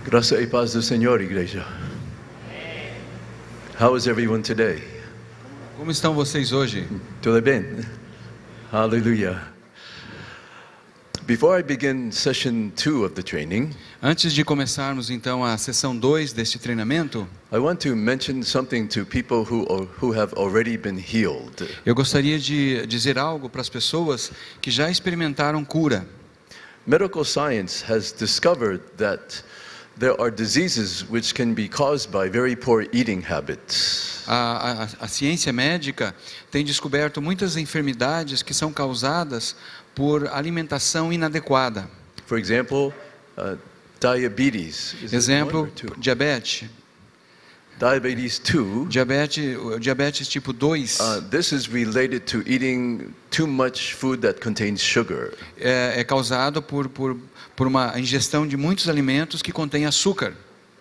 Graça e paz do Senhor, igreja. How is everyone today? Como estão vocês hoje? Tudo bem? Hallelujah. Before I begin session 2 of the training, Antes de começarmos então a sessão 2 deste treinamento, I want to mention something to people who have already been healed. eu gostaria de dizer algo para as pessoas que já experimentaram cura. Medical science has discovered that there are diseases which can be caused by very poor eating habits. A ciência médica tem descoberto muitas enfermidades que são causadas por alimentação inadequada. For example, diabetes. Is it Exemplo, 1 or 2? diabetes. Diabetes 2. Diabetes tipo 2 This is related to eating too much food that contains sugar. é causado por uma ingestão de muitos alimentos que contêm açúcar.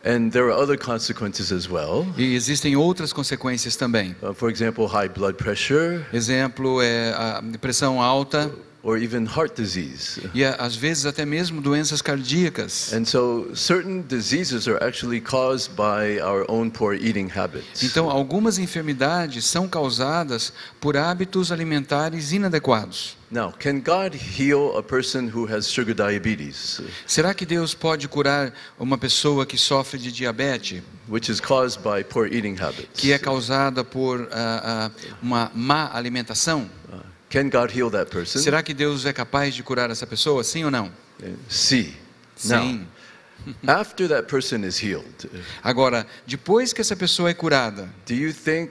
And there are other consequences as well. E existem outras consequências também. For example, high blood pressure Exemplo é a pressão alta or even heart disease. e às vezes até mesmo doenças cardíacas. And so certain diseases are actually caused by our own poor eating habits. Então, algumas enfermidades são causadas por hábitos alimentares inadequados. Now, can God heal a person who has sugar diabetes, Será que Deus pode curar uma pessoa que sofre de diabetes, which is caused by poor eating habits? que é causada por uma má alimentação? Can God heal that person? Será que Deus é capaz de curar essa pessoa, sim ou não? See. Sim. Now, after that person is healed, Agora, depois que essa pessoa é curada, do you think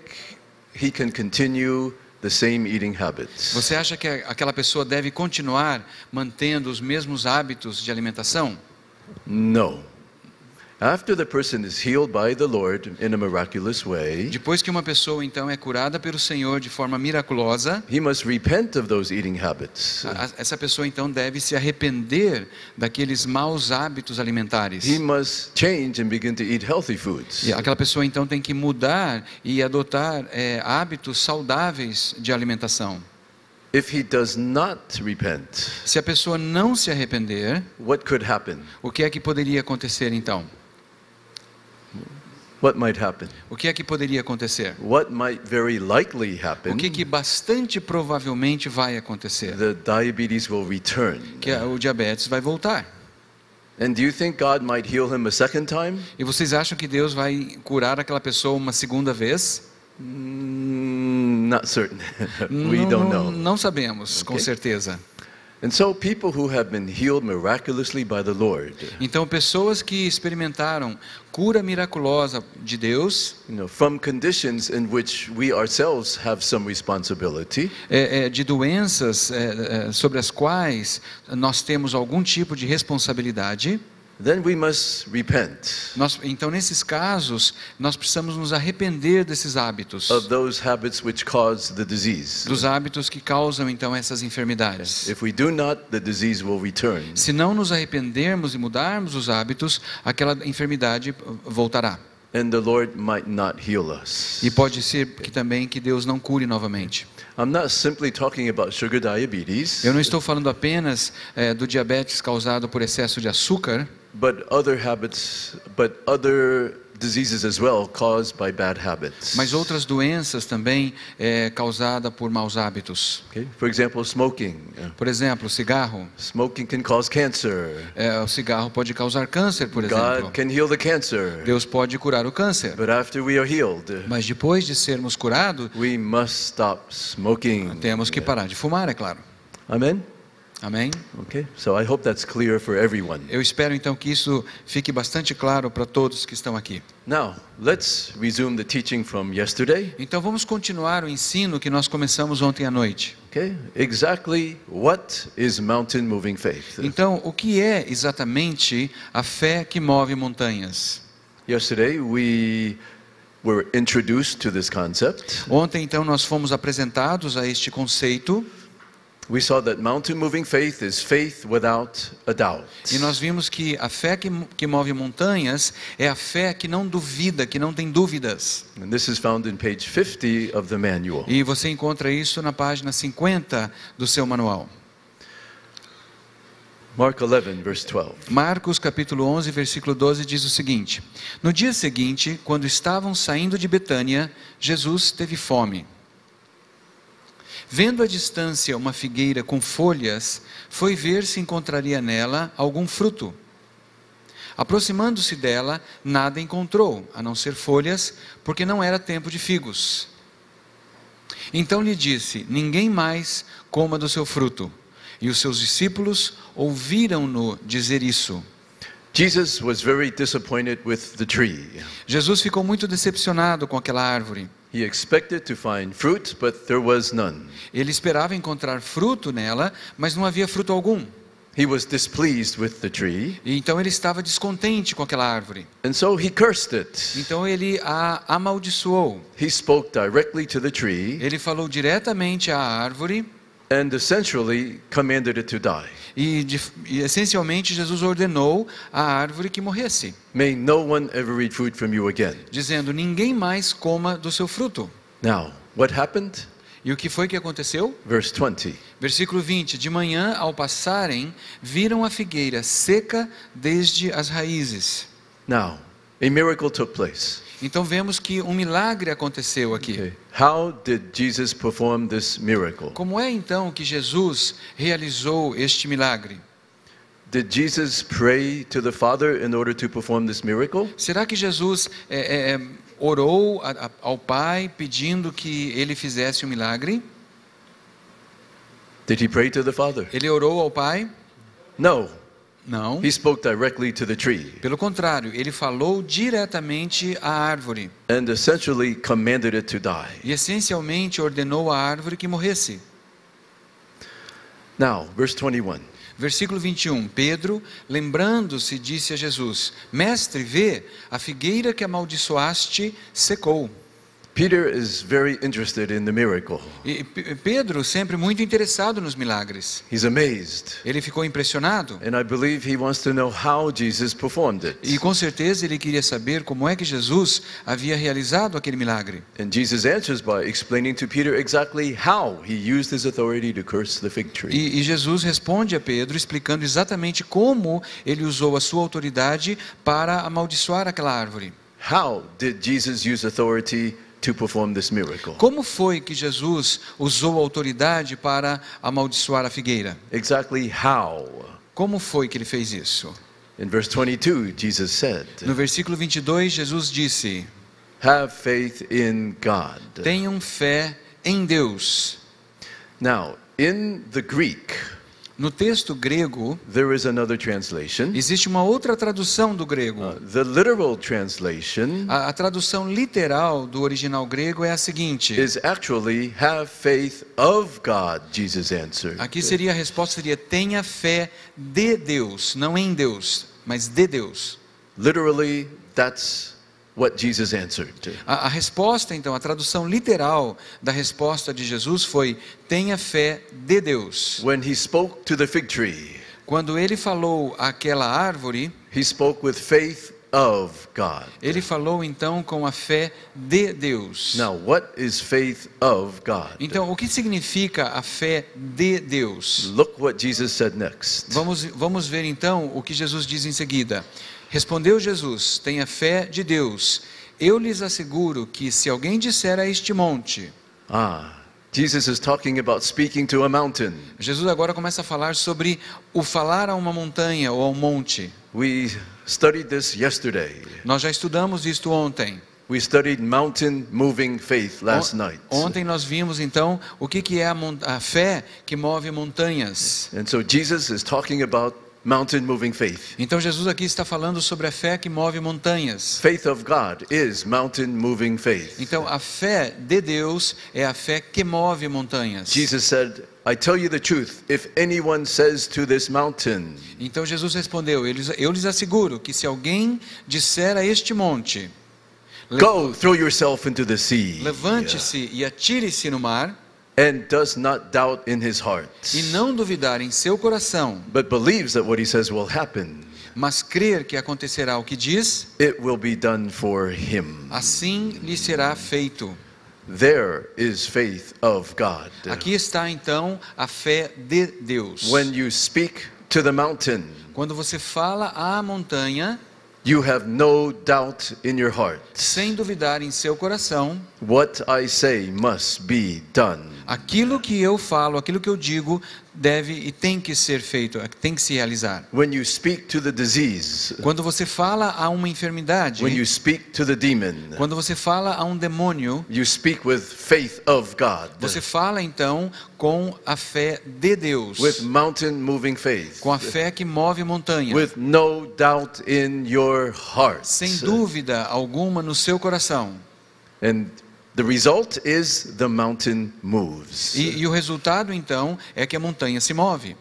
he can continue the same eating habits? você acha que aquela pessoa deve continuar mantendo os mesmos hábitos de alimentação? No. After the person is healed by the Lord in a miraculous way, Depois que uma pessoa então é curada pelo Senhor de forma miraculosa, he must repent of those eating habits. essa pessoa então deve se arrepender daqueles maus hábitos alimentares. He must change and begin to eat healthy foods. E aquela pessoa então tem que mudar e adotar hábitos saudáveis de alimentação. If he does not repent, Se a pessoa não se arrepender, what could happen? o que é que poderia acontecer então? What might happen? O que é que poderia acontecer? What might very likely happen? O que bastante provavelmente vai acontecer? The diabetes will return. Que o diabetes vai voltar. And do you think God might heal him a second time? E vocês acham que Deus vai curar aquela pessoa uma segunda vez? Not certain. We don't know. Não sabemos, com Okay. certeza. And so people who have been healed miraculously by the Lord, Então, pessoas que experimentaram cura miraculosa de Deus, from conditions in which we ourselves have some responsibility, de doenças sobre as quais nós temos algum tipo de responsabilidade, then we must repent então, nesses casos, nós precisamos nos arrepender desses hábitos, of those habits which cause the disease. dos hábitos que causam, então, essas enfermidades. If we do not, the disease will return. Se não nos arrependermos e mudarmos os hábitos, aquela enfermidade voltará. And the Lord might not heal us. E pode ser que Deus não cure novamente. I'm not simply talking about sugar diabetes, Eu não estou falando apenas do diabetes causado por excesso de açúcar, but other diseases as well caused by bad habits. mas outras doenças também causadas por maus hábitos. Okay? For example, smoking. Por exemplo, o cigarro. Smoking can cause cancer. O cigarro pode causar câncer, por exemplo. God can heal the cancer. Deus pode curar o câncer. But after we are healed, Mas depois de sermos curados, we must stop smoking. temos que parar de fumar, é claro. Amen? Amém? Okay, so I hope that's clear for everyone. Eu espero então que isso fique bastante claro para todos que estão aqui. Now, let's resume the teaching from yesterday. Então vamos continuar o ensino que nós começamos ontem à noite. Okay, exactly what is mountain moving faith? Então, o que é exatamente a fé que move montanhas? Yesterday we were introduced to this concept. Ontem então nós fomos apresentados a este conceito. We saw that mountain moving faith is faith without a doubt. E nós vimos que a fé que move montanhas é a fé que não duvida, que não tem dúvidas. And this is found in page 50 of the manual. E você encontra isso na página 50 do seu manual. Mark 11, verse 12. Marcos capítulo 11, versículo 12 diz o seguinte: No dia seguinte, quando estavam saindo de Betânia, Jesus teve fome. Vendo à distância uma figueira com folhas, foi ver se encontraria nela algum fruto. Aproximando-se dela, nada encontrou, a não ser folhas, porque não era tempo de figos. Então lhe disse: ninguém mais coma do seu fruto. E os seus discípulos ouviram-no dizer isso. Jesus was very disappointed with the tree. Jesus ficou muito decepcionado com aquela árvore. He expected to find fruit, but there was none. Ele esperava encontrar fruto nela, mas não havia fruto algum. He was displeased with the tree, E então ele estava descontente com aquela árvore. and so he cursed it. Então ele a amaldiçoou. He spoke directly to the tree Ele falou diretamente à árvore and essentially commanded it to die. e essencialmente Jesus ordenou à árvore que morresse, May no one ever eat fruit from you again. dizendo: ninguém mais coma do seu fruto. Now, what happened? E o que foi que aconteceu? Verse 20. Versículo 20: De manhã, ao passarem, viram a figueira seca desde as raízes. Now, a miracle took place. Então vemos que um milagre aconteceu aqui. Okay. How did Jesus perform this miracle? Como é então que Jesus realizou este milagre? Did Jesus pray to the Father in order to perform this miracle? Será que Jesus orou ao Pai pedindo que ele fizesse um milagre? Did he pray to the Father? Ele orou ao Pai? No. Não. He spoke directly to the tree Pelo contrário, ele falou diretamente à árvore and essentially commanded it to die. e essencialmente ordenou à árvore que morresse. Now, verse 21. Versículo 21. Pedro, lembrando-se, disse a Jesus: Mestre, vê, a figueira que amaldiçoaste secou. Peter is very interested in the miracle. E Pedro, sempre muito interessado nos milagres. He's amazed. Ele ficou impressionado. And I believe he wants to know how Jesus performed it. E com certeza ele queria saber como é que Jesus havia realizado aquele milagre. And Jesus answers by explaining to Peter exactly how he used his authority to curse the fig tree. E Jesus responde a Pedro explicando exatamente como ele usou a sua autoridade para amaldiçoar aquela árvore. How did Jesus use authority to perform this miracle? Como foi que Jesus usou a autoridade para amaldiçoar a figueira? Exactly how? Como foi que ele fez isso? In verse 22, Jesus said, No versículo 22, Jesus disse: have faith in God. Tenham fé em Deus. Now, in the Greek, No texto grego, there is another translation. existe uma outra tradução do grego. The literal translation A tradução literal do original grego é a seguinte. is actually have faith of God, Jesus answered. Aqui seria a resposta seria: tenha fé de Deus, não em Deus, mas de Deus. Literally, that's what Jesus answered. A resposta, então, a tradução literal da resposta de Jesus foi: tenha fé de Deus. When he spoke to the fig tree, Quando ele falou àquela árvore, he spoke with faith of God. ele falou então com a fé de Deus. Now, what is faith of God? Então, o que significa a fé de Deus? Look what Jesus said next. Vamos ver então o que Jesus diz em seguida. Respondeu Jesus: tenha fé de Deus. Eu lhes asseguro que se alguém disser a este monte... Jesus is talking about speaking to a mountain. Jesus agora começa a falar sobre o falar a uma montanha ou a um monte. We studied this yesterday. Nós já estudamos isto ontem. We studied mountain moving faith last night. Ontem nós vimos então o que é a fé que move montanhas. And so Jesus is talking about mountain moving faith. Então Jesus aqui está falando sobre a fé que move montanhas. Faith of God is mountain moving faith. Então a fé de Deus é a fé que move montanhas. Jesus said, I tell you the truth, if anyone says to this mountain. Então Jesus respondeu: eu lhes asseguro que se alguém disser a este monte: Go, throw yourself into the sea. levante-se e atire-se no mar, And does not doubt in his heart, e não duvidar em seu coração, but believes that what he says will happen, mas crer que acontecerá o que diz, it will be done for him. assim lhe será feito. There is faith of God. Aqui está então a fé de Deus. When you speak to the mountain, Quando você fala à montanha, you have no doubt in your heart. sem duvidar em seu coração, What I say must be done. aquilo que eu falo, aquilo que eu digo, deve e tem que ser feito, tem que se realizar. When you speak to the disease, Quando você fala a uma enfermidade, when you speak to the demon, quando você fala a um demônio, you speak with faith of God, você fala então com a fé de Deus, with mountain moving faith, com a fé que move montanha, with no doubt in your heart. sem dúvida alguma no seu coração. And the result is the mountain moves. E o resultado então é que a montanha se move.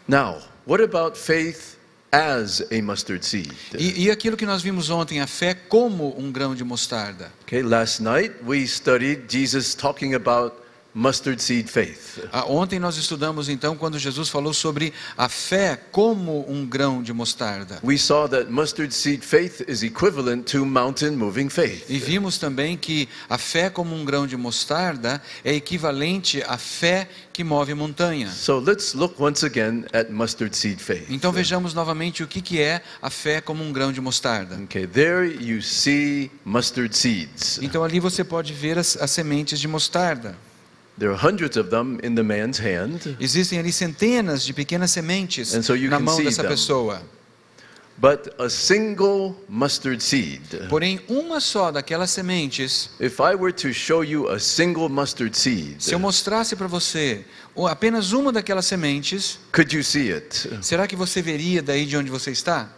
Now, what about faith as a mustard seed? E aquilo que nós vimos ontem, a fé como um grão de mostarda. Okay, last night we studied Jesus talking about mustard seed faith. Ontem nós estudamos então quando Jesus falou sobre a fé como um grão de mostarda. We saw that mustard seed faith is equivalent to mountain moving faith. E vimos também que a fé como um grão de mostarda é equivalente à fé que move montanha. So let's look once again at mustard seed faith. Então vejamos novamente o que é a fé como um grão de mostarda. Okay, there you see mustard seeds. Então ali você pode ver as sementes de mostarda. There are hundreds of them in the man's hand, Existem ali centenas de pequenas sementes And so you na can mão see dessa them. pessoa. but a single mustard seed. Porém, uma só daquelas sementes, If I were to show you a single mustard seed, se eu mostrasse para você apenas uma daquelas sementes, could you see it? será que você veria daí de onde você está?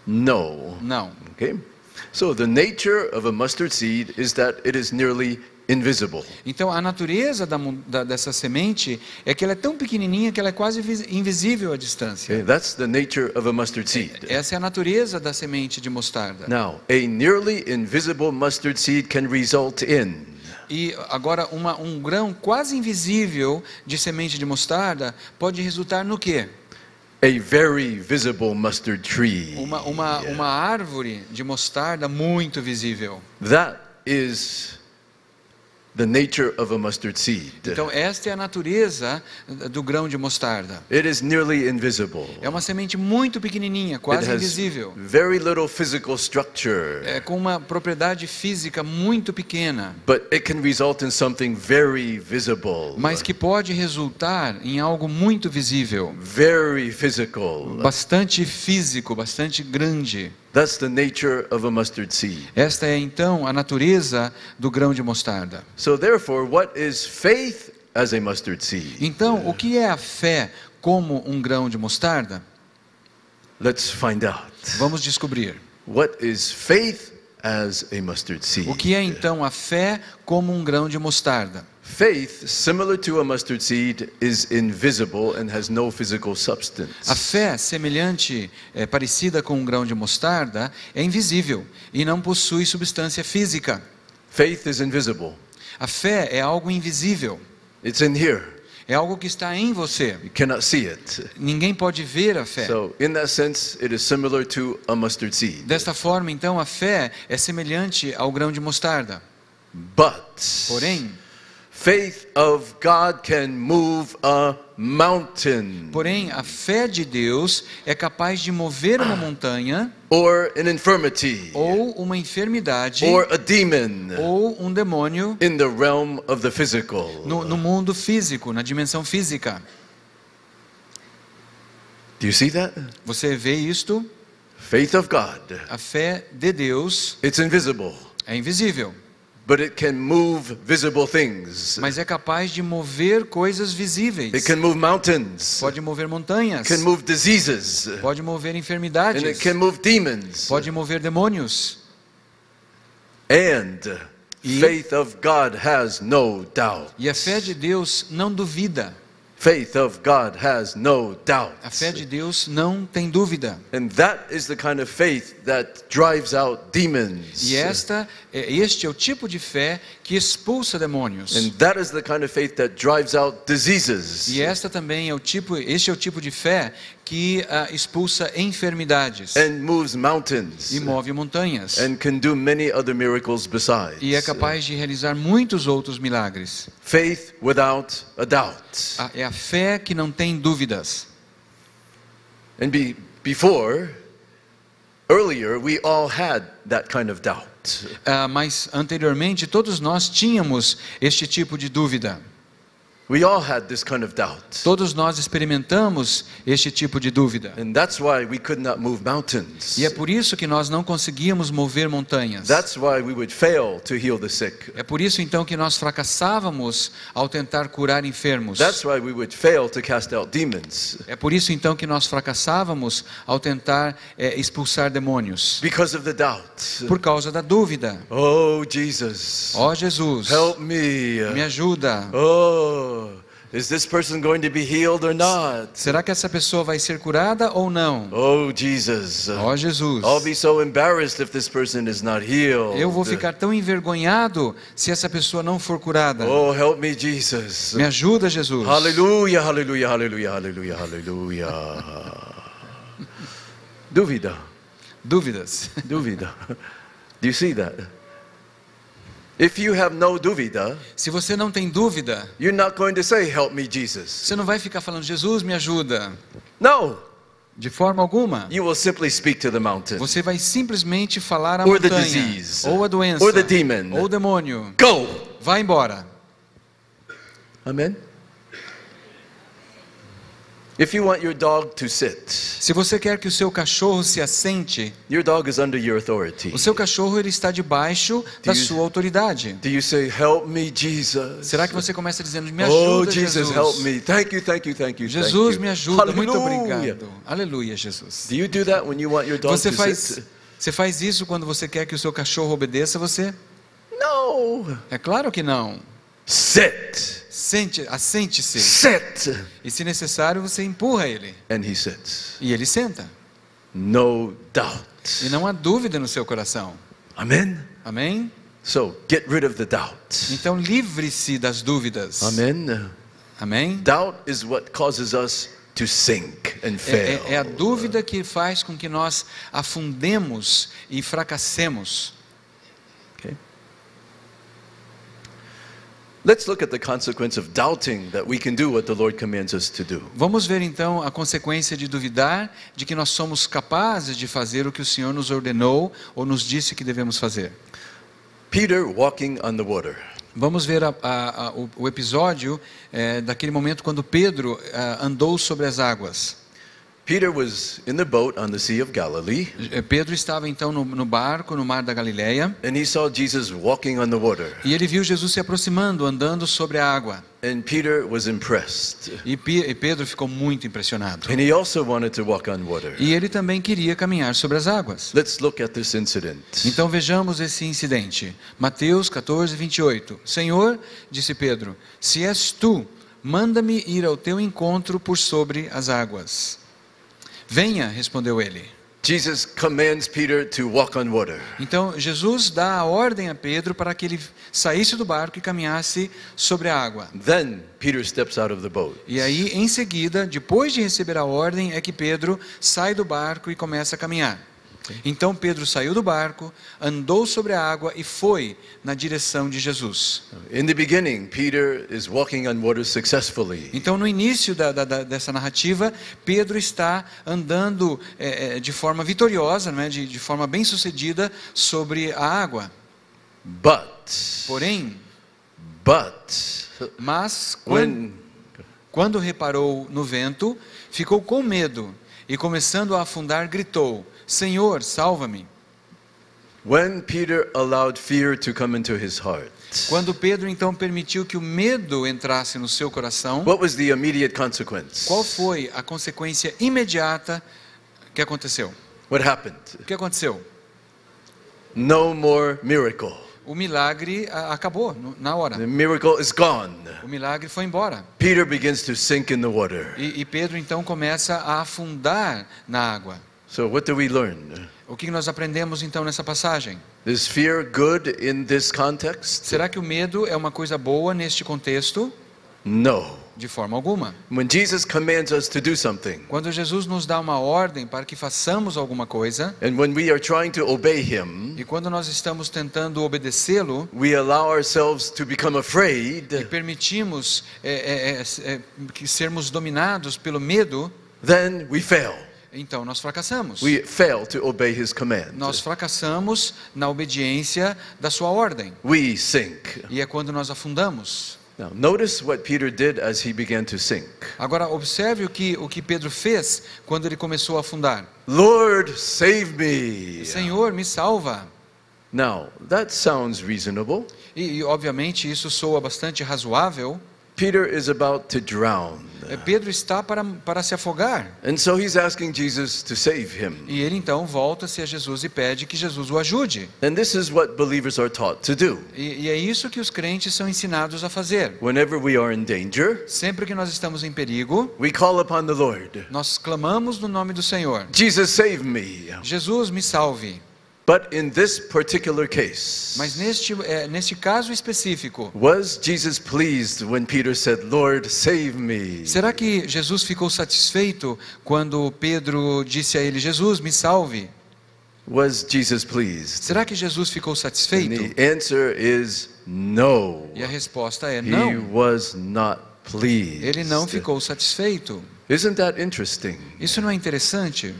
No. Não. Okay? So the nature of a mustard seed is that it is nearly invisible. Então, a natureza dessa semente é que ela é tão pequenininha que ela é quase invisível à distância. Okay? That's the nature of a mustard seed. Essa é a natureza da semente de mostarda. Now, a nearly invisible mustard seed can result in E agora, um grão quase invisível de semente de mostarda pode resultar no quê? a very visible mustard tree. Uma árvore de mostarda muito visível. That is the nature of a mustard seed. Então, esta é a natureza do grão de mostarda. It is nearly invisible. É uma semente muito pequenininha, It quase has invisível. very little physical structure, É com uma propriedade física muito pequena, but it can result in something very visible, mas que pode resultar em algo muito visível, very physical. bastante físico, bastante grande. That's the nature of a mustard seed. Esta é então a natureza do grão de mostarda. So therefore, what is faith as a mustard seed? Então, o que é a fé como um grão de mostarda? Let's find out. Vamos descobrir. What is faith as a mustard seed? O que é então a fé como um grão de mostarda? Faith, similar to a mustard seed, is invisible and has no physical substance. A fé, semelhante, parecida com um grão de mostarda, é invisível e não possui substância física. Faith is invisible. A fé é algo invisível, It's in here. é algo que está em você. You cannot see it. Ninguém pode ver a fé. So, in that sense, it is similar to a mustard seed. Desta forma, então, a fé é semelhante ao grão de mostarda. But Porém, faith of God can move a mountain a fé de Deus é capaz de mover uma montanha, or an infirmity ou uma enfermidade, or a demon ou um demônio in the realm of the physical. no mundo físico, na dimensão física. Do you see that? Você vê isto? Faith of God. A fé de Deus It's invisible, é invisível, but it can move visible things. mas é capaz de mover coisas visíveis. It can move mountains. Pode mover montanhas, It can move diseases. pode mover And it enfermidades, can move demons. pode mover demônios. And E- faith of God has no doubt. E a fé de Deus não duvida. Faith of God has no doubt. A fé de Deus não tem dúvida. And that is the kind of faith that drives out demons. E este é o tipo de fé que expulsa demônios. And that is the kind of faith that drives out diseases. E este é o tipo de fé que expulsa enfermidades And moves mountains. e move montanhas. And can do many other miracles besides. E é capaz de realizar muitos outros milagres. Faith without a doubt. É a fé que não tem dúvidas. And earlier, we all had that kind of doubt. Mas anteriormente todos nós tínhamos este tipo de dúvida. We all had this kind of doubt. Todos nós experimentamos este tipo de dúvida. And that's why we could not move mountains. E é por isso que nós não conseguíamos mover montanhas. That's why we would fail to heal the sick. É por isso então que nós fracassávamos ao tentar curar enfermos. That's why we would fail to cast out demons. É por isso então que nós fracassávamos ao tentar expulsar demônios. Because of the doubt. Por causa da dúvida. Oh, Jesus. Ó Jesus, Help me. me ajuda. Oh, is this person going to be healed or not? Será que essa pessoa vai ser curada ou não? Oh, Jesus. Ó Jesus, I'll be so embarrassed if this person is not healed. eu vou ficar tão envergonhado se essa pessoa não for curada. Oh, help me, Jesus. Me ajuda, Jesus. Hallelujah, hallelujah, hallelujah, hallelujah, hallelujah. Dúvida. Dúvidas. Dúvida. Do you see that? If you have no dúvida, Se você não tem dúvida, you're not going to say, help me, Jesus. você não vai ficar falando, Jesus, me ajuda. No, De forma alguma. you will simply speak to the mountain. Você vai simplesmente falar a Or the montanha, disease. ou a doença, Or the demon. ou o demônio. Go. Vai embora. Amen. If you want your dog to sit, Se você quer que o seu cachorro se assente, your dog is under your authority. o seu cachorro ele está debaixo da you- sua autoridade. Do you say, help me, Jesus? Será que você começa dizendo, me Oh, ajuda, Jesus, Jesus. help me. Thank you, thank you, thank you. Jesus, thank you. me ajuda. Muito Hallelujah. obrigado. Aleluia, Jesus. Do you do that when you want your dog Você to faz, sit? você faz isso quando você quer que o seu cachorro obedeça você? No. É claro que não. Sit. Assente-se. Sit. E se necessário, você empurra ele. And he sits. E ele senta. No doubt. E não há dúvida no seu coração. Amen. Amém? So, get rid of the doubt. Então livre-se das dúvidas. Amen. Amém? Doubt is what causes us to sink and fail. É a dúvida que faz com que nós afundemos e fracassemos. Okay. Let's look at the consequence of doubting that we can do what the Lord commands us to do. Vamos ver então a consequência de duvidar de que nós somos capazes de fazer o que o Senhor nos ordenou ou nos disse que devemos fazer. Peter walking on the water. Vamos ver o episódio daquele momento quando Pedro andou sobre as águas. Peter was in the boat on the Sea of Galilee, Pedro estava então no barco no mar da Galileia and he saw Jesus walking on the water. e ele viu Jesus se aproximando, andando sobre a água. And Peter was impressed. E Pedro ficou muito impressionado. And he also wanted to walk on water. E ele também queria caminhar sobre as águas. Let's look at this incident. Então vejamos esse incidente. Mateus 14, 28. Senhor, disse Pedro, se és tu, manda-me ir ao teu encontro por sobre as águas. Venha, respondeu ele. Jesus commands Peter to walk on water. Então Jesus dá a ordem a Pedro para que ele saísse do barco e caminhasse sobre a água. Then Peter steps out of the boat. E aí, em seguida, depois de receber a ordem, é que Pedro sai do barco e começa a caminhar. Então Pedro saiu do barco, andou sobre a água e foi na direção de Jesus. In the beginning, Peter is walking on water successfully. Então no início dessa narrativa, Pedro está andando de forma vitoriosa, não é? de forma bem sucedida sobre a água. Mas quando reparou no vento, ficou com medo e começando a afundar gritou, Senhor, salva-me. When Peter allowed fear to come into his heart, Quando Pedro então permitiu que o medo entrasse no seu coração, what was the immediate consequence? qual foi a consequência imediata que aconteceu? What happened? O que aconteceu? No more miracle. O milagre acabou na hora. The miracle is gone. O milagre foi embora. Peter begins to sink in the water. E Pedro então começa a afundar na água. So what do we learn? O que nós aprendemos então nessa passagem? Is fear good in this context? Será que o medo é uma coisa boa neste contexto? No. De forma alguma. When Jesus commands us to do something, Quando Jesus nos dá uma ordem para que façamos alguma coisa, and when we are trying to obey him, e quando nós estamos tentando obedecê-lo, we allow ourselves to become e afraid, permitimos que sermos dominados pelo medo, then we fail. então nós fracassamos. We fail to obey his command. Nós fracassamos na obediência da sua ordem. We sink. E é quando nós afundamos. Now, notice what Peter did as he began to sink. Agora, observe o que Pedro fez quando ele começou a afundar. Lord, save me. Senhor, me salva. Now, that sounds reasonable. E obviamente, isso soa bastante razoável. Peter is about to drown. Pedro está para se afogar. And so he's asking Jesus to save him. E ele então volta-se a Jesus e pede que Jesus o ajude. And this is what believers are taught to do. E é isso que os crentes são ensinados a fazer. Whenever we are in danger, Sempre que nós estamos em perigo, we call upon the Lord. nós clamamos no nome do Senhor. Jesus, save me. Jesus, me salve. But in this particular case, Mas neste caso específico, was Jesus pleased when Peter said, Lord, save me? será que Jesus ficou satisfeito quando Pedro disse a ele, Jesus, me salve? Was Jesus pleased? Será que Jesus ficou And satisfeito? the answer is no. E a resposta é He não. was not pleased. Ele não ficou satisfeito. Isn't that interesting? Isso não é interessante?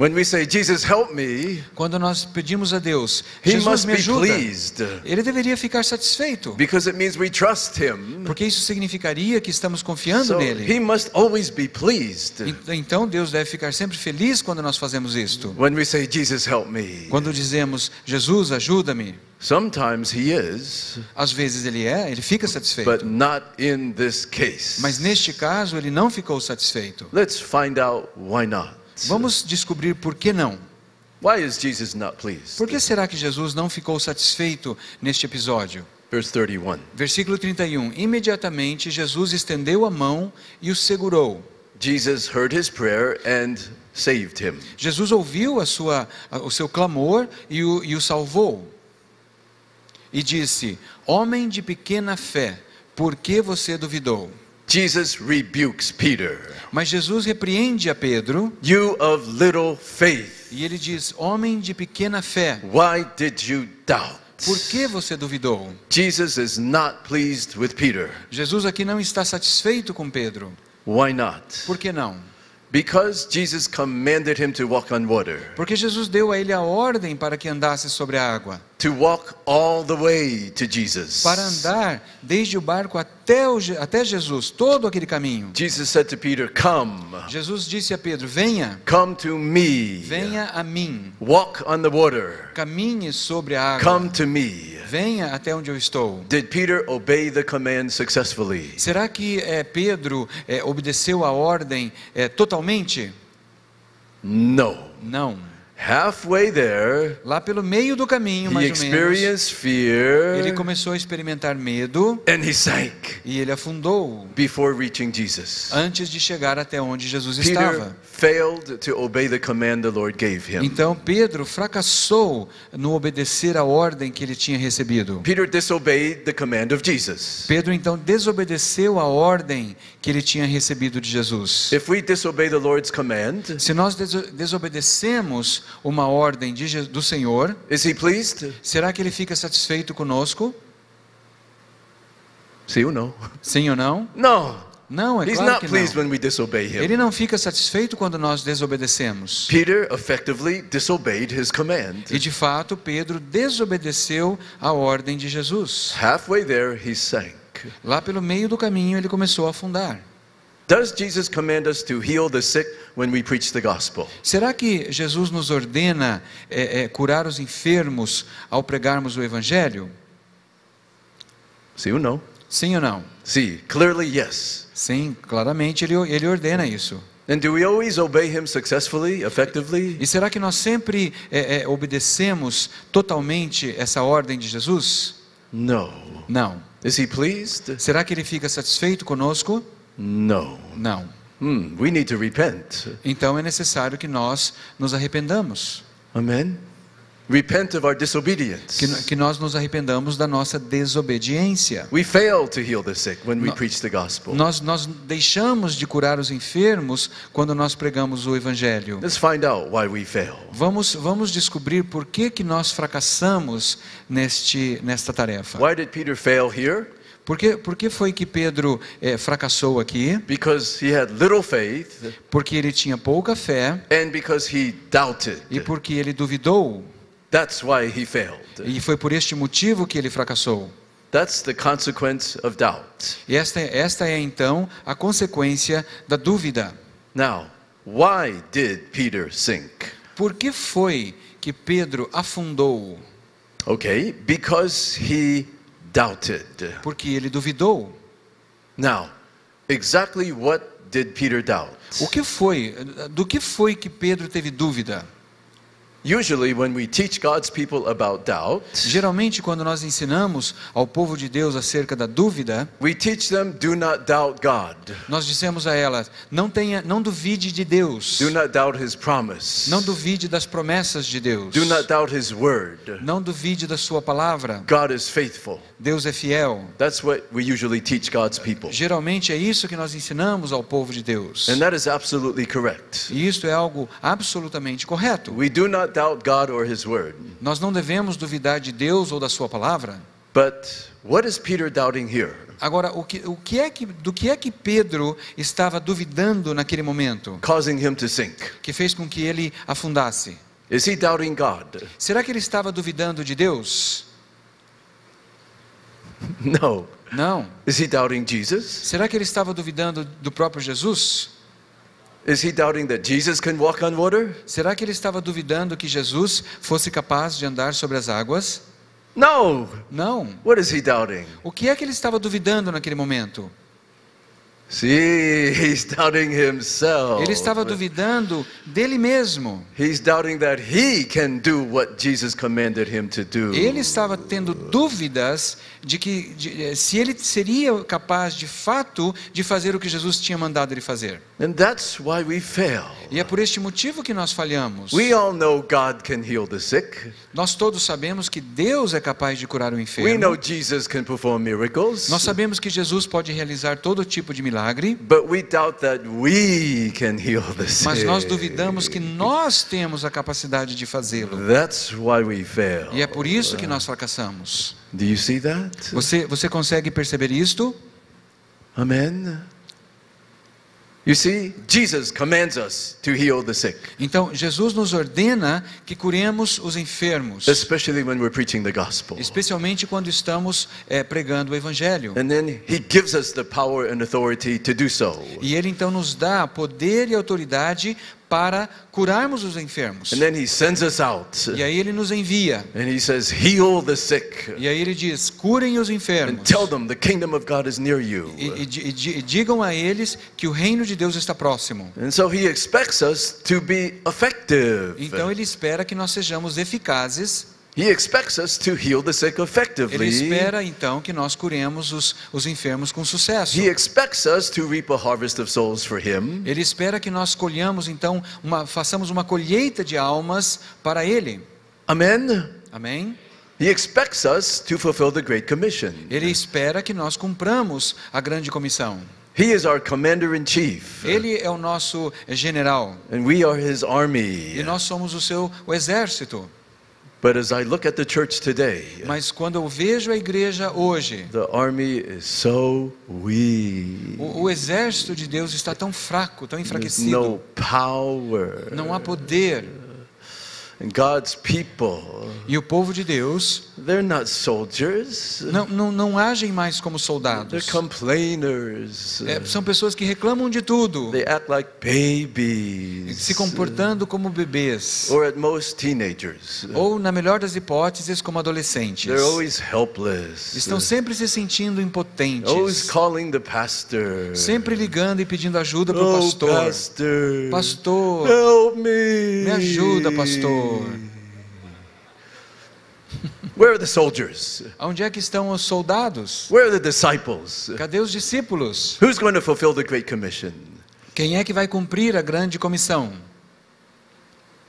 When we say, Jesus, help me, Quando nós pedimos a Deus, he Jesus, must me be ajuda. pleased Ele deveria ficar satisfeito. because it means we trust him. Porque isso significaria que estamos confiando So nele. he must always be pleased Então Deus deve ficar sempre feliz quando nós fazemos isto. when we say, Jesus, help me. Quando dizemos, Jesus, ajuda-me. Sometimes he is, Às vezes ele fica but satisfeito. not in this case. Mas neste caso ele não ficou satisfeito. Let's find out why not. Vamos descobrir por que não. Why is Jesus not pleased? Por que será que Jesus não ficou satisfeito neste episódio? Verse 31. Versículo 31. Imediatamente Jesus estendeu a mão e o segurou. Jesus heard his prayer and saved him. Jesus ouviu o seu clamor e o salvou. E disse, homem de pequena fé, por que você duvidou? Jesus rebukes Peter. Mas Jesus repreende a Pedro You of little faith, e ele diz, homem de pequena fé, why did you doubt? por que você duvidou? Jesus is not pleased with Peter. Jesus aqui não está satisfeito com Pedro. Why not? Por que não? Because Jesus commanded him to walk on water, Porque Jesus deu a ele a ordem para que andasse sobre a água. to walk all the way to Jesus. Para andar desde o barco até Jesus, todo aquele caminho. Jesus said to Peter, come, Jesus disse a Pedro, venha, come to me. venha a mim. Walk on the water. Caminhe sobre a água. Come to me. Venha até onde eu estou. Did Peter obey the command successfully? Será que Pedro obedeceu a ordem totalmente? No. Não. Halfway there, Lá pelo meio do caminho, he mais ou menos, experienced fear ele começou a experimentar medo and he sank e ele afundou before reaching Jesus. antes de chegar até onde Jesus Peter estava. failed to obey the command the Lord gave him. Então Pedro fracassou no obedecer a ordem que ele tinha recebido. Peter disobeyed the command of Jesus. Pedro então desobedeceu a ordem que ele tinha recebido de Jesus. If we disobey the Lord's command, Se nós desobedecemos uma ordem do Senhor, is he pleased? será que ele fica satisfeito conosco? Sim ou não? Sim ou não? No. Não, é He's claro not que pleased não. when we disobey him. Ele não fica satisfeito quando nós desobedecemos. Peter effectively disobeyed his command. E de fato, Pedro desobedeceu a ordem de Jesus. Halfway there, he sank. Lá pelo meio do caminho, ele começou a afundar. Does Jesus command us to heal the sick when we preach the gospel? Será que Jesus nos ordena curar os enfermos ao pregarmos o Evangelho? Sim ou não? Sim ou não? Sim, clearly yes. Sim, claramente ele ordena isso. And do we always obey him successfully, effectively? E será que nós sempre obedecemos totalmente essa ordem de Jesus? No. Não. Is he pleased? Será que ele fica satisfeito conosco? No. Não. We need to repent. Então é necessário que nós nos arrependamos. Amen. Repent of our disobedience. Que nós nos arrependamos da nossa desobediência. We fail to heal the sick when we preach the gospel. Nós deixamos de curar os enfermos quando nós pregamos o Evangelho. Let's find out why we fail. Vamos descobrir por que nós fracassamos nesta tarefa. Why did Peter fail here? Por que foi que Pedro fracassou aqui? Because he had little faith Porque ele tinha pouca fé and because he doubted. e porque ele duvidou. That's why he failed. E foi por este motivo que ele fracassou. That's the consequence of doubt. E esta é então a consequência da dúvida. Now, why did Peter sink? Por que foi que Pedro afundou? Okay, because he doubted. Porque ele duvidou. Now, exactly what did Peter doubt? Do que foi que Pedro teve dúvida? Usually when we teach God's people about doubt, Geralmente, quando nós ensinamos ao povo de Deus acerca da dúvida, we teach them, do not doubt God. nós dissemos a elas: não duvide de Deus. Do not doubt his promise. Não duvide das promessas de Deus. Do not doubt his word. Não duvide da sua palavra. God is faithful. Deus é fiel. That's what we usually teach God's people. Geralmente é isso que nós ensinamos ao povo de Deus. And that is absolutely correct. E isto é algo absolutamente correto. We do not doubt God or his word. Nós não devemos duvidar de Deus ou da sua palavra. But what is Peter doubting here? Agora, do que é que Pedro estava duvidando naquele momento, Causing him to sink. que fez com que ele afundasse? Is he doubting God? Será que ele estava duvidando de Deus? No. Não. Is he doubting Jesus? Será que ele estava duvidando do próprio Jesus? Is he doubting that Jesus can walk on water? Será que ele estava duvidando que Jesus fosse capaz de andar sobre as águas? No. Não. What is he doubting? O que é que ele estava duvidando naquele momento? See, he's doubting himself. Ele estava duvidando dele mesmo. He's doubting that he can do what Jesus commanded him to do. Ele estava tendo dúvidas se ele seria capaz de fato de fazer o que Jesus tinha mandado ele fazer. And that's why we fail. E é por este motivo que nós falhamos. We all know God can heal the sick. Nós todos sabemos que Deus é capaz de curar o We enfermo. know Jesus can perform miracles. Nós sabemos que Jesus pode realizar todo tipo de milagre. But we doubt that we can heal the sick. Mas nós duvidamos que nós temos a capacidade de fazê-lo. That's why we fail. E é por isso que nós fracassamos. Do you see that? Você consegue perceber isto? Amen. You see, Jesus commands us to heal the sick, Então, Jesus nos ordena que curemos os enfermos, especially when we're preaching the gospel. especialmente quando estamos pregando o Evangelho. And then he gives us the power and authority to do so. E Ele então nos dá poder e autoridade para curarmos os enfermos. And then he sends us out. E aí Ele nos envia. And he says, heal the sick. E aí Ele diz: curem os And enfermos. tell them the kingdom of God is near you. E digam a eles que o reino de Deus está próximo. And so he expects us to be effective. Então Ele espera que nós sejamos eficazes. He expects us to heal the sick Ele effectively. espera então que nós curemos os enfermos com sucesso. He expects us to reap a harvest of souls for him. Ele espera que nós colhamos então façamos uma colheita de almas para Ele. Amen. Amém? He expects us to fulfill the Great Commission. Ele espera que nós cumpramos a grande comissão. He is our commander-in-chief. Ele é o nosso general And we are his army. e nós somos o exército. But as I look at the church today, Mas quando eu vejo a igreja hoje, the army is so weak. o exército de Deus está tão fraco, tão There's enfraquecido. no power. Não há poder. And God's people, E o povo de Deus they're not soldiers. não agem mais como They're soldados. complainers. São pessoas que reclamam de tudo, They act like babies. se comportando como bebês. Or at most teenagers. Ou, na melhor das hipóteses, como adolescentes. They're always helpless. Estão sempre se sentindo Always impotentes. calling the pastor. Sempre ligando e pedindo ajuda para o Oh, pastor. pastor. Pastor, Help me. me ajuda, pastor. Where are the soldiers? Onde é que estão os soldados? Where are the disciples? Cadê os discípulos? Who's going to fulfill the Great Commission? Quem é que vai cumprir a grande comissão?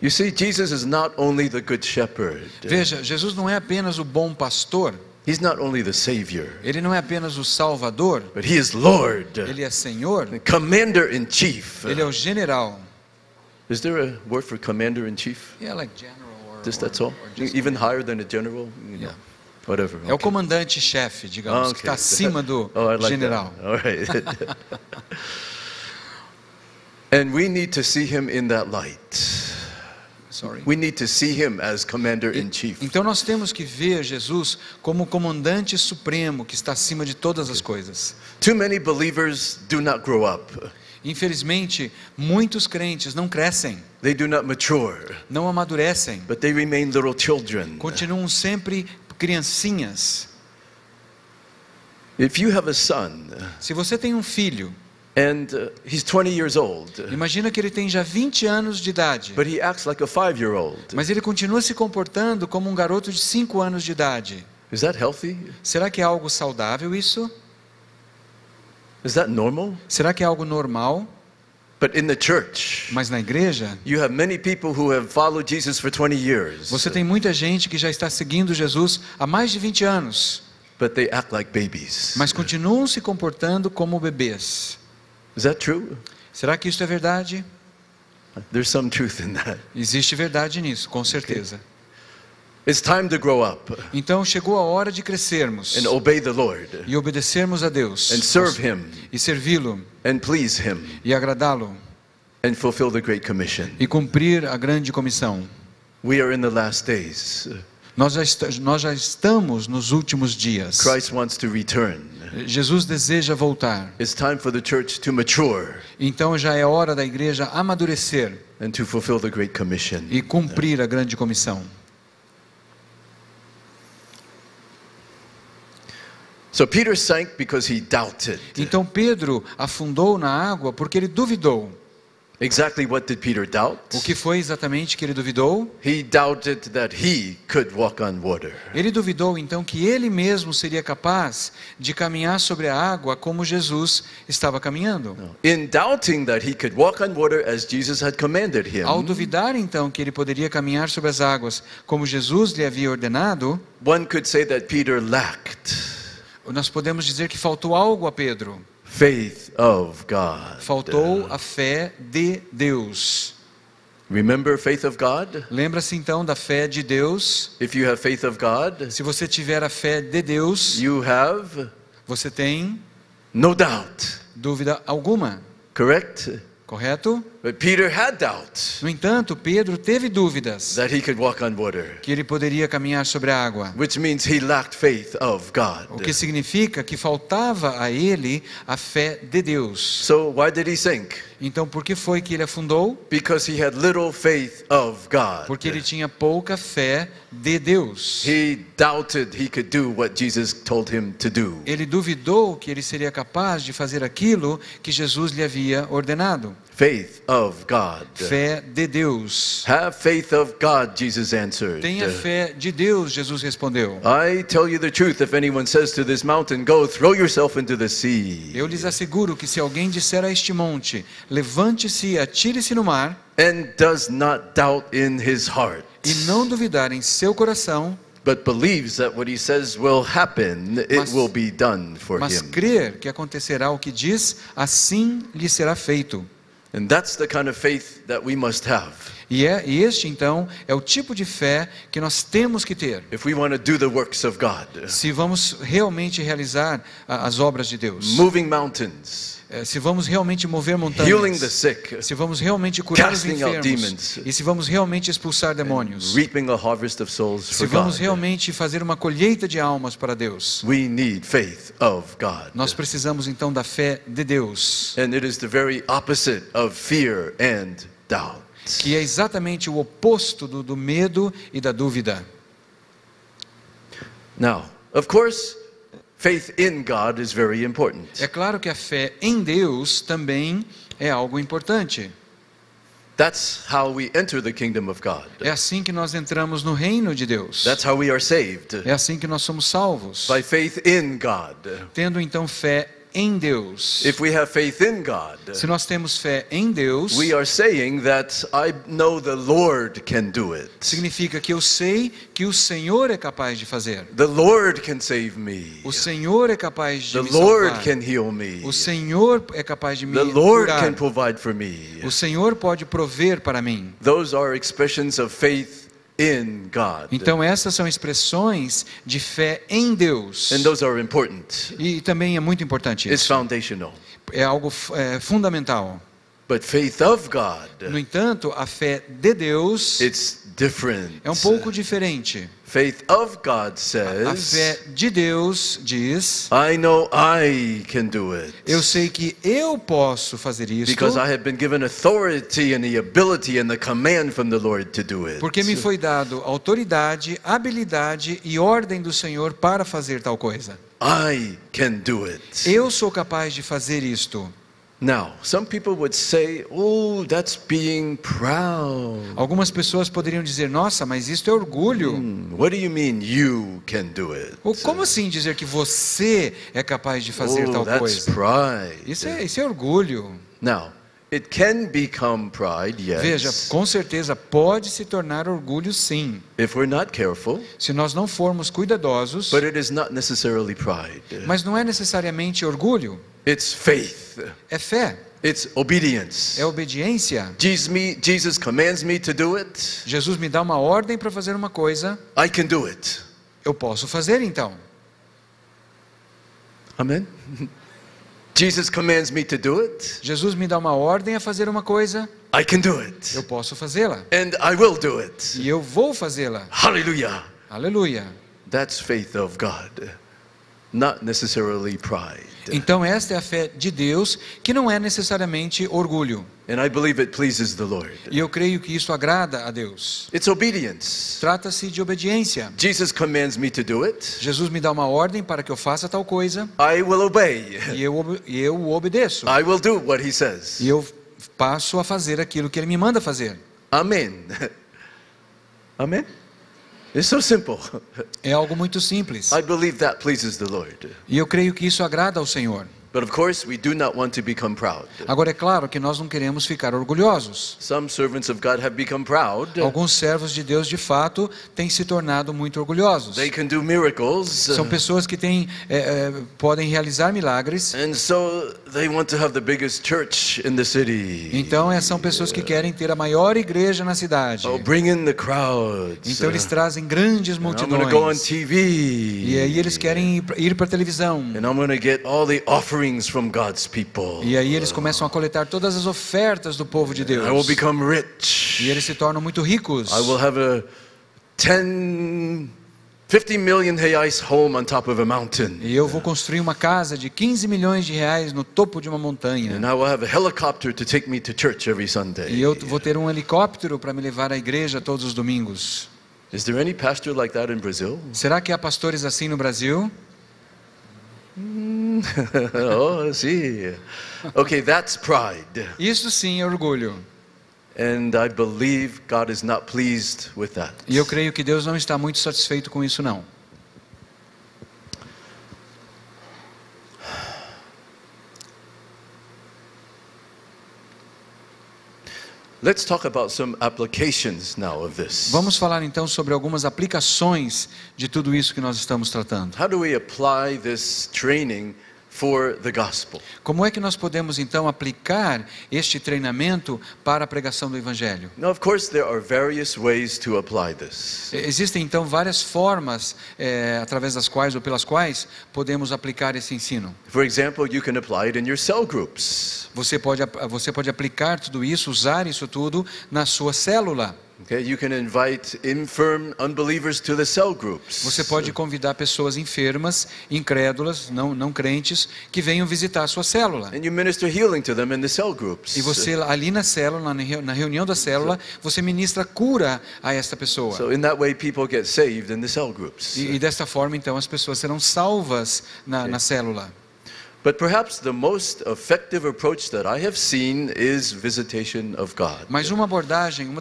You see, Jesus is not only the good shepherd. Veja, Jesus não é apenas o bom pastor. He's not only the Savior, Ele não é apenas o Salvador. but He is Lord, Ele é Senhor. Commander-in-Chief. Ele é o general. Is there a word for Commander-in-Chief? Yeah, like general or, Just that's all? or just- Even higher than a general? You know. Yeah. Whatever. É o comandante-chefe, digamos, que está acima do I like general. that. All right. And we need to see him in that light. Sorry. We need to see him as commander-in-chief. Então nós temos que ver Jesus como o comandante supremo que está acima de todas as coisas. Too many believers do not grow up. Infelizmente, muitos crentes não crescem, They do not mature, não amadurecem, but they remain little children. continuam sempre criancinhas. If you have a son Se você tem um filho, and he's 20 years old, imagina que ele tem já 20 anos de idade, but he acts like a 5-year-old, mas ele continua se comportando como um garoto de 5 anos de idade. is that healthy? Será que é algo saudável isso? Is that normal? Será que é algo normal? But in the church, Mas na igreja, you have many people who have followed Jesus for 20 years, você tem muita gente que já está seguindo Jesus há mais de 20 anos, but they act like babies. mas continuam se comportando como bebês. Is that true? Será que isso é verdade? There's some truth in that. Existe verdade nisso, com certeza. It's time to grow up Então chegou a hora de crescermos and obey the Lord e obedecermos a Deus and serve him e servi-lo and please him e agradá-lo and fulfill the Great Commission. e cumprir a grande comissão. We are in the last days. Nós já estamos nos últimos dias. Christ wants to return. Jesus deseja voltar. It's time for the church to mature Então já é hora da igreja amadurecer and to fulfill the Great Commission. e cumprir a grande comissão. So Peter sank because he doubted. Então Pedro afundou na água porque ele duvidou. Exactly what did Peter doubt? O que foi exatamente que ele duvidou? He doubted that he could walk on water. Ele duvidou então que ele mesmo seria capaz de caminhar sobre a água como Jesus estava caminhando. In doubting that he could walk on water as Jesus had commanded him, Ao duvidar então que ele poderia caminhar sobre as águas como Jesus lhe havia ordenado, one could say that Peter lacked nós podemos dizer que faltou algo a Pedro. faith of God. Faltou a fé de Deus. Remember faith of God? Lembra-se então da fé de Deus? If you have faith of God, Se você tiver a fé de Deus, you have você tem no doubt. dúvida alguma, Correct? correto? But Peter had doubt No entanto, Pedro teve dúvidas that he could walk on water, que ele poderia caminhar sobre a água. which means he lacked faith of God. O que significa que faltava a ele a fé de Deus. So why did he sink? Então, por que foi que ele afundou? Because he had little faith of God. Porque ele tinha pouca fé de Deus. He doubted he could do what Jesus told him to do. Ele duvidou que ele seria capaz de fazer aquilo que Jesus lhe havia ordenado. Faith of God. Fé de Deus. Have faith of God, Jesus answered. Tenha fé de Deus, Jesus respondeu. I tell you the truth, if anyone says to this mountain, go, throw yourself into the sea, Eu lhes asseguro que se alguém disser a este monte, levante-se e atire-se no mar, and does not doubt in his heart, e não duvidar em seu coração, but believes that what he says will happen, it will be done for mas him. crer que acontecerá o que diz, assim lhe será feito. And that's the kind of faith that we must have E este então é o tipo de fé que nós temos que ter, if we want to do the works of God. se vamos realmente realizar as obras de Deus, Moving mountains, se vamos realmente mover healing the montanhas, sick, se vamos realmente curar os casting out enfermos, demons, e se vamos realmente expulsar demônios, reaping a harvest of souls se for vamos God. realmente fazer uma colheita de almas para Deus, We need faith of God. nós precisamos então da fé de Deus, And it is the very opposite of fear and doubt. que é exatamente o oposto do medo e da dúvida. Now, of course, faith in God is very important. É claro que a fé em Deus também é algo importante. That's how we enter the kingdom of God. É assim que nós entramos no reino de Deus. That's how we are saved. É assim que nós somos salvos. By faith in God. Tendo então fé em Deus. If we have faith in God, Se nós temos fé em Deus, we are saying that I know the Lord can do it. significa que eu sei que o Senhor é capaz de fazer. The Lord can save me. O Senhor é capaz de The me Lord salvar. can heal me. O Senhor é capaz de me The Lord curar. can provide for me. O Senhor pode prover para mim. Those are expressions of faith in God. Então essas são expressões de fé em Deus. And those are important. E também é muito importante It's isso. foundational. É algo fundamental. But faith of God, No entanto, a fé de Deus it's different. é um pouco diferente. Faith of God A says, fé de Deus diz: I know I can do it. eu sei que eu posso fazer isso, Because I have been given authority and the ability and the command from the Lord to do it. porque me foi dado autoridade, habilidade e ordem do Senhor para fazer tal coisa. I can do it. Eu sou capaz de fazer isto. Now, some people would say, oh, that's being proud. Algumas pessoas poderiam dizer: nossa, mas isto é orgulho. What do you mean you can do it? Ou como assim dizer que você é capaz de fazer Oh, tal that's coisa? pride. Isso é orgulho. Now, it can become pride, yes. Veja, com certeza pode se tornar orgulho, sim, if we're not careful, se nós não formos cuidadosos. but it is not necessarily pride. Mas não é necessariamente orgulho, It's faith. é fé, It's obedience. é obediência. Jesus commands me to do it. Jesus me dá uma ordem para fazer uma coisa, I can do it. eu posso fazer então. Amen. Jesus commands me to do it. Jesus me dá uma ordem a fazer uma coisa, I can do it. eu posso fazê-la. And I will do it. E eu vou fazê-la. Hallelujah. Aleluia. That's faith of God, not necessarily pride. Então esta é a fé de Deus, que não é necessariamente orgulho. And I believe it pleases the Lord. E eu creio que isso agrada a Deus. It's obedience. Trata-se de obediência. Jesus commands me to do it. Jesus me dá uma ordem para que eu faça tal coisa, I will obey. e eu o obedeço. I will do what he says. E eu passo a fazer aquilo que Ele me manda fazer. Amen. Amen. It's so simple. É algo muito simples. I believe that pleases the Lord. E eu creio que isso agrada ao Senhor. But of course, we do not want to become proud. Agora é claro que nós não queremos ficar orgulhosos. Some servants of God have become proud. Alguns servos de Deus de fato têm se tornado muito orgulhosos. They can do miracles. São pessoas que podem realizar milagres. And so they want to have the biggest church in the city. Então são pessoas que querem ter a maior igreja na cidade. Oh, bring in the crowds. Então eles trazem grandes I'm going to go on multidões. TV. E aí eles querem ir para a televisão. And I'm going to get all the offerings from God's people. E aí eles começam a coletar todas as ofertas do povo de I will Deus. become rich. E eles se tornam muito ricos. I will have a 50 million reais home on top of a mountain. E eu vou construir uma casa de 15 milhões de reais no topo de uma montanha. And I will have a helicopter to take me to church every Sunday. E eu vou ter um helicóptero para me levar à igreja todos os domingos. Is there any pastor like that in Brazil? Será que há pastores assim no Brasil? Oh, see. Okay, that's pride. Isso sim é orgulho. And I believe God is not pleased with that. E eu creio que Deus não está muito satisfeito com isso não. Let's talk about some applications now of this. Vamos falar então sobre algumas aplicações de tudo isso que nós estamos tratando. How do we apply this training for the gospel? Como é que nós podemos então aplicar este treinamento para a pregação do Evangelho? Now, of course, there are various ways to apply this. Existem então várias formas através das quais ou pelas quais podemos aplicar esse ensino. For example, you can apply it in your cell groups. Você pode aplicar tudo isso, usar isso tudo na sua célula. Okay, you can invite infirm unbelievers to the cell groups. Você pode convidar pessoas enfermas, incrédulas, não crentes, que venham visitar a sua célula. And you minister healing to them in the cell groups. E você ali na célula, na reunião da célula, você ministra cura a esta pessoa. So in that way, people get saved in the cell groups. E desta forma, então, as pessoas serão salvas na célula. But perhaps the most effective approach that I have seen is visitation of God. Mas uma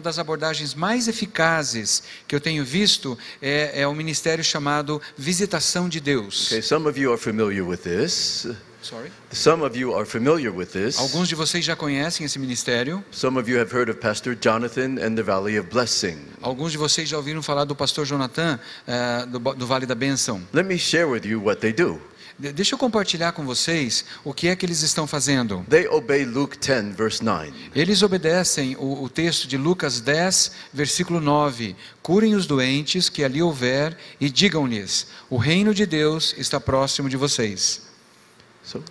das abordagens mais eficazes que eu tenho visto é o ministério chamado visitação de Deus. Okay, some of you are familiar with this. Sorry? Some of you are familiar with this. Alguns de vocês já conhecem esse ministério. Some of you have heard of Pastor Jonathan and the Valley of Blessing. Alguns de vocês já ouviram falar do pastor Jonathan do Vale da Bênção. Let me share with you what they do. Deixa eu compartilhar com vocês o que é que eles estão fazendo. They obey Luke 10, verse 9. Eles obedecem o texto de Lucas 10, versículo 9. Curem os doentes que ali houver e digam-lhes: o reino de Deus está próximo de vocês. So,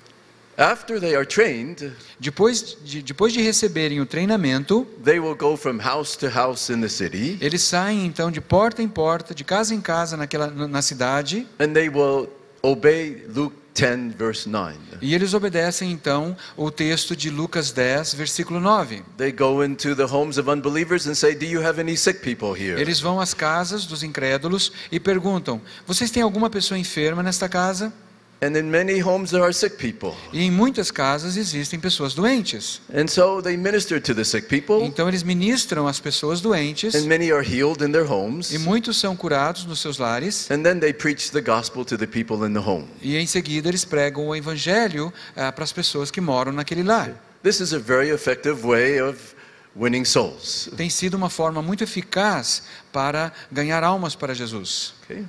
after they are trained, Depois de receberem o treinamento, they will go from house to house in the city, eles saem então de porta em porta, de casa em casa na cidade, and they will obey Luke 10, verse 9. e eles obedecem então o texto de Lucas 10, versículo 9. They go into the homes of unbelievers and say, "Do you have any sick people here?" Eles vão às casas dos incrédulos e perguntam: vocês têm alguma pessoa enferma nesta casa? And in many homes there are sick people. E em muitas casas existem pessoas doentes. And so they minister to the sick people, Então eles ministram às pessoas doentes, and many are healed in their homes. e muitos são curados nos seus lares. And then they preach the gospel to the people in the home. E em seguida eles pregam o evangelho para as pessoas que moram naquele lar. This is a very effective way of winning souls. Tem sido uma forma muito eficaz para ganhar almas para Jesus. Okay?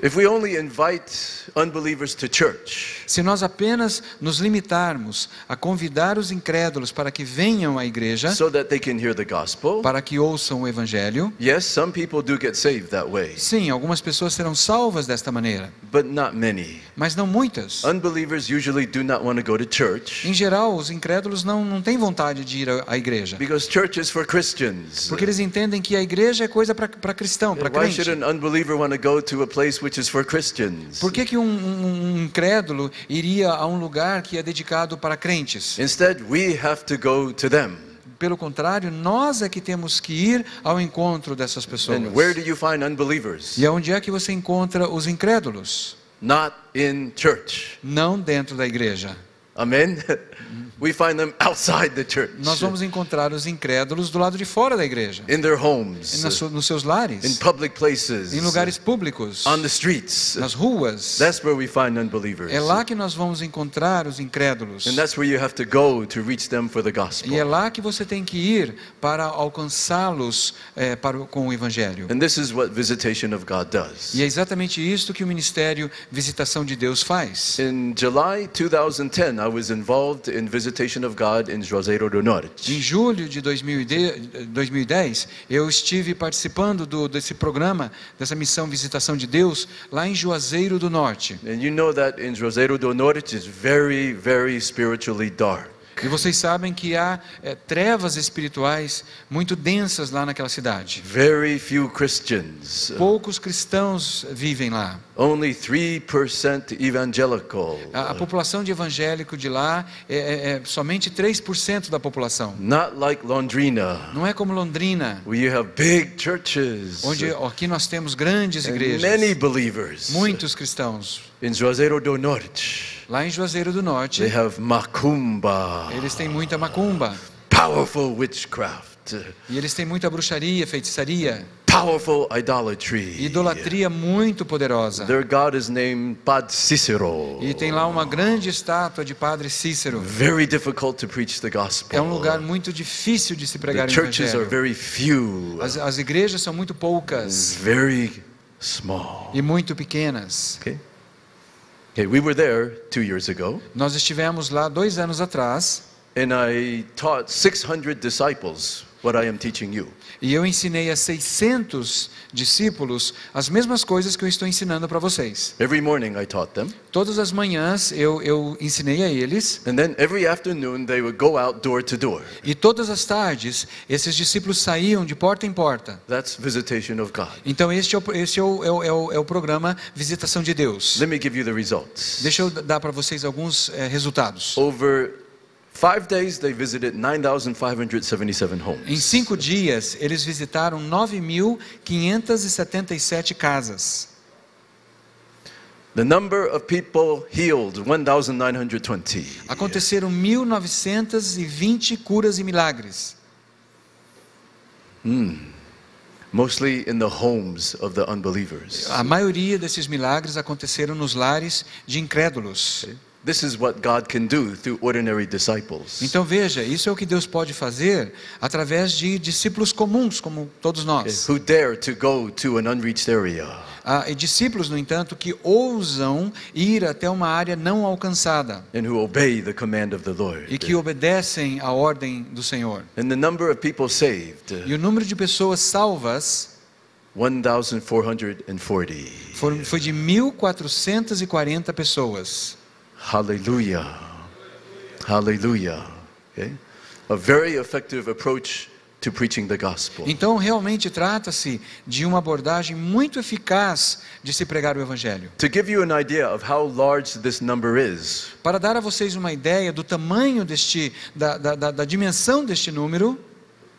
If we only invite unbelievers to church, Se nós apenas nos limitarmos a convidar os incrédulos para que venham à igreja, so that they can hear the gospel, para que ouçam o evangelho, yes, some people do get saved that way, sim, algumas pessoas serão salvas desta maneira, but not many. mas não muitas. Unbelievers usually do not want to go to church Em geral, os incrédulos não têm vontade de ir à igreja, because church is for Christians. porque eles entendem que a igreja é coisa para cristão, para Why crente. should an unbeliever want to go to a place which is for Christians? Por que um incrédulo iria a um lugar que é dedicado para crentes? Instead, we have to go to them. Pelo contrário, nós é que temos que ir ao encontro dessas pessoas. And where do you find unbelievers? E aonde é que você encontra os incrédulos? Not in church. Não dentro da igreja. Amen? We find them outside the church. Nós vamos encontrar os incrédulos do lado de fora da igreja, In their homes, nos seus in lares, public places, em lugares públicos, on the streets. nas ruas. That's where we find unbelievers. É lá que nós vamos encontrar os incrédulos. And that's where you have to go to reach them for the E é gospel. lá que você tem que ir para alcançá-los com o evangelho. And this is what Visitation of God does. E é exatamente isso que o Ministério Visitação de Deus faz. In July 2010, I was involved in Visitation of God in Juazeiro do Norte. Em julho de 2010, eu estive participando desse programa, dessa missão Visitação de Deus, lá em Juazeiro do Norte. And you know that in Juazeiro do Norte is very, very spiritually dark. E vocês sabem que há trevas espirituais muito densas lá naquela cidade. Very few Christians. Poucos cristãos vivem lá. Only 3% evangelical. A população de evangélico de lá é somente 3% da população. Not like Londrina, Não é como Londrina, where you have big churches onde aqui nós temos grandes and igrejas, many believers. muitos cristãos. In Juazeiro do Norte, Lá em Juazeiro do Norte, they have macumba, eles têm muita macumba, powerful witchcraft, e eles têm muita bruxaria, feitiçaria, powerful idolatry. idolatria muito poderosa. Their God is named Padre Cicero. E tem lá uma grande estátua de Padre Cícero. Very difficult to preach the gospel. É um lugar muito difícil de se pregar The o churches are evangelho. very few, As igrejas são muito poucas very small. e muito pequenas. Okay, we were there 2 years ago, Nós estivemos lá 2 anos atrás and I taught 600 disciples what I am teaching you. e eu ensinei a 600 discípulos as mesmas coisas que eu estou ensinando para vocês. Every morning I taught them, Todas as manhãs eu ensinei a eles, and then every afternoon they would go out door to door. e todas as tardes esses discípulos saíam de porta em porta. That's Visitation of God. Então este é o programa Visitação de Deus. Let me give you the results. Deixa eu dar para vocês alguns resultados. Over 5 days they visited 9,577 Em homes. 5 dias, eles visitaram 9.577 casas. The number of people healed, 1,920. Aconteceram 1.920 curas e milagres. Mostly in the homes of the unbelievers. A maioria desses milagres aconteceram nos lares de incrédulos. this is what God can do through ordinary disciples. Então veja, isso é o que Deus pode fazer através de discípulos comuns, como todos nós. Who dare to go to an unreached area. E discípulos, no entanto, que ousam ir até uma área não alcançada. And who obey the command of the Lord. E que obedecem à ordem do Senhor. And the number of people saved. E o número de pessoas salvas 1,440. foi de 1.440 pessoas. Hallelujah. Hallelujah. Okay? A very effective approach to preaching the gospel. Então, realmente trata-se de uma abordagem muito eficaz de se pregar o evangelho. To give you an idea of how large this number is. Para dar a vocês uma ideia do tamanho da dimensão deste número,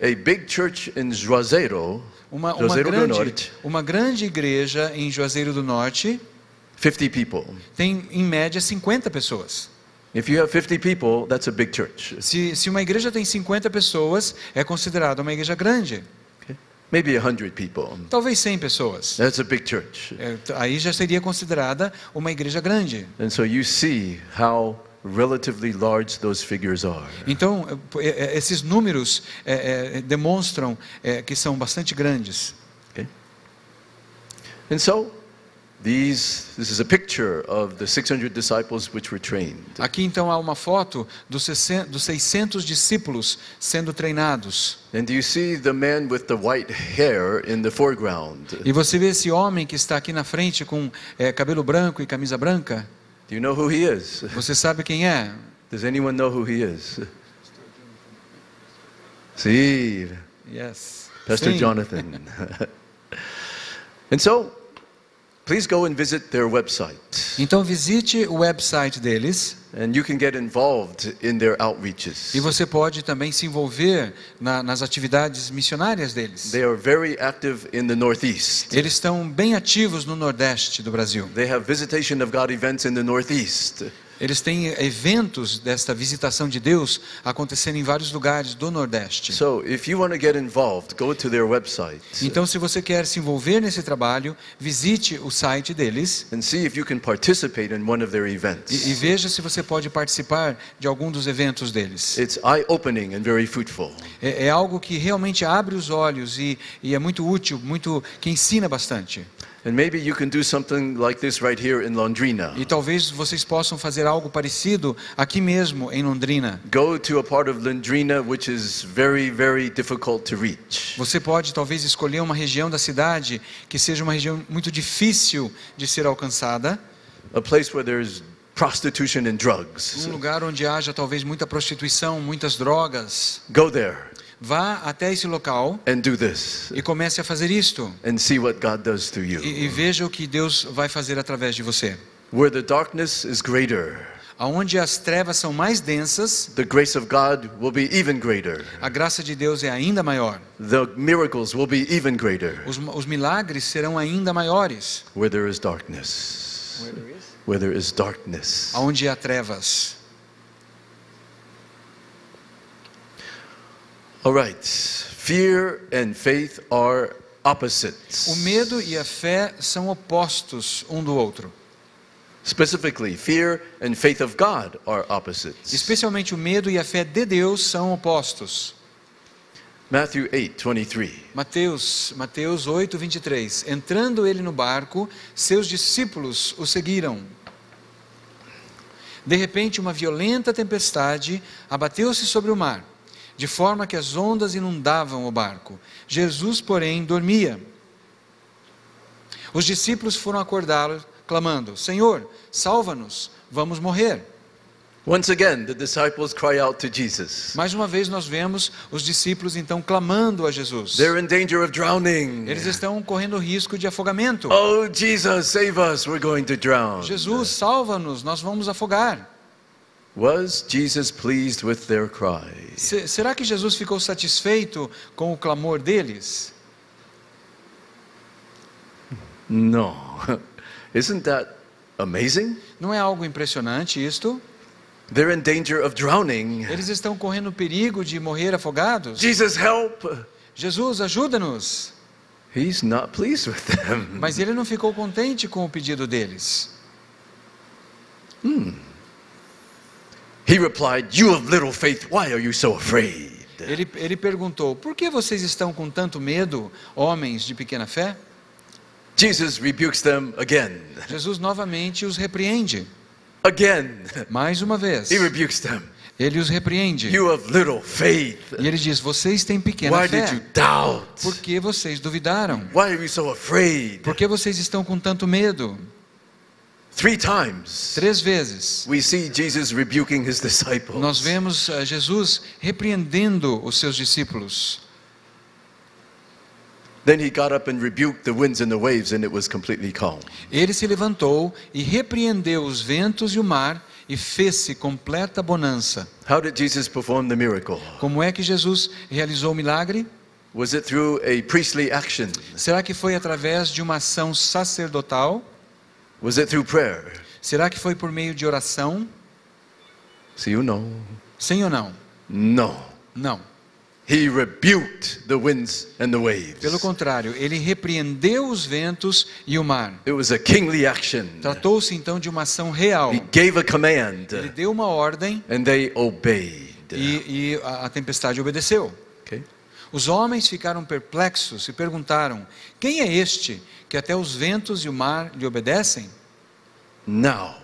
A big church in Juazeiro, uma grande igreja em Juazeiro do Norte, 50 people. tem em média 50 pessoas. If you have 50 people, that's a big church. Se uma igreja tem 50 pessoas, é considerada uma igreja grande. Okay? Maybe 100 people. Talvez 100 pessoas. That's a big church. Aí já seria considerada uma igreja grande. And so you see how relatively large those figures are. Então, esses números demonstram que são bastante grandes. Okay? And so this is a picture of the 600 disciples which were trained. Aqui então há uma foto dos 600 discípulos sendo treinados. And do you see the man with the white hair in the foreground? E você vê esse homem que está aqui na frente com cabelo branco e camisa branca? Do you know who he is? Você sabe quem é? Does anyone know who he is? See, Yes. Pastor Sim. Jonathan. And so, please go and visit their website. Então visite o website deles. And you can get involved in their outreaches. E você pode também se envolver nas atividades missionárias deles. They are very active in the Northeast. Eles estão bem ativos no Nordeste do Brasil. They have visitation of God events in the Northeast. Eles têm eventos desta visitação de Deus acontecendo em vários lugares do Nordeste. So, if you want to get involved, go to their website. Então, se você quer se envolver nesse trabalho, visite o site deles And see if you can participate in one of their events. e veja se você pode participar de algum dos eventos deles. It's eye-opening and very fruitful. É algo que realmente abre os olhos e é muito útil, que ensina bastante. And maybe you can do something like this right here in Londrina. E talvez vocês possam fazer algo parecido aqui mesmo em Londrina. Go to a part of Londrina which is very, very difficult to reach. Você pode talvez escolher uma região da cidade que seja uma região muito difícil de ser alcançada. A place where there's prostitution and drugs. Um lugar onde haja talvez muita prostituição, muitas drogas. Go there Vá até esse local and do this e comece a fazer isto. and see what God does through you. E veja o que Deus vai fazer através de você. Where the darkness is greater, Aonde as trevas são mais densas, the grace of God will be even greater. a graça de Deus é ainda maior. The miracles will be even greater. Os milagres serão ainda maiores. Where there is darkness. Where there is darkness. Aonde há trevas. All right. Fear and faith are opposites. O medo e a fé são opostos um do outro. Specifically, fear and faith of God are opposites. Especialmente o medo e a fé de Deus são opostos. Matthew 8:23. Mateus 8:23. Entrando ele no barco, seus discípulos o seguiram. De repente, uma violenta tempestade abateu-se sobre o mar, de forma que as ondas inundavam o barco. Jesus, porém, dormia. Os discípulos foram acordá-lo, clamando: Senhor, salva-nos, vamos morrer. Once again, the disciples cry out to Jesus. Mais uma vez nós vemos os discípulos então clamando a Jesus. They're in danger of drowning. Eles estão correndo risco de afogamento. Oh, Jesus, save us, we're going to drown. Jesus, salva-nos, nós vamos afogar. Was Jesus pleased with their cry? Será que Jesus ficou satisfeito com o clamor deles? No. Isn't that amazing? Não é algo impressionante isto? They're in danger of drowning. Eles estão correndo perigo de morrer afogados. Jesus, help! Jesus, ajuda-nos. He's not pleased with them. Mas ele não ficou contente com o pedido deles. He replied, "You of little faith, why are you so afraid?" Ele perguntou: por que vocês estão com tanto medo, homens de pequena fé? Jesus rebukes them again. Jesus novamente os repreende. Again, Mais uma vez, he rebukes them. ele os repreende. You of little faith, E ele diz: vocês têm pequena why did you fé. doubt? Por que vocês duvidaram? Why are you so afraid? Por que vocês estão com tanto medo? 3 times 3 vezes. we see Jesus rebuking his disciples. Nós vemos Jesus repreendendo os seus discípulos. Then he got up and rebuked the winds and the waves, and it was completely calm. Ele se levantou e repreendeu os ventos e o mar e fez-se completa bonança. How did Jesus perform the miracle? Como é que Jesus realizou o milagre? Was it through a priestly action? Será que foi através de uma ação sacerdotal? Was it through prayer? Será que foi por meio de oração? See, you know. Sim ou não? No. Não. He rebuked the winds and the waves. Pelo contrário, ele repreendeu os ventos e o mar. It was a kingly action. Tratou-se então de uma ação real. He gave a command, Ele deu uma ordem and they obeyed. e a tempestade obedeceu. Okay? Os homens ficaram perplexos e perguntaram: quem é este que até os ventos e o mar lhe obedecem? Now,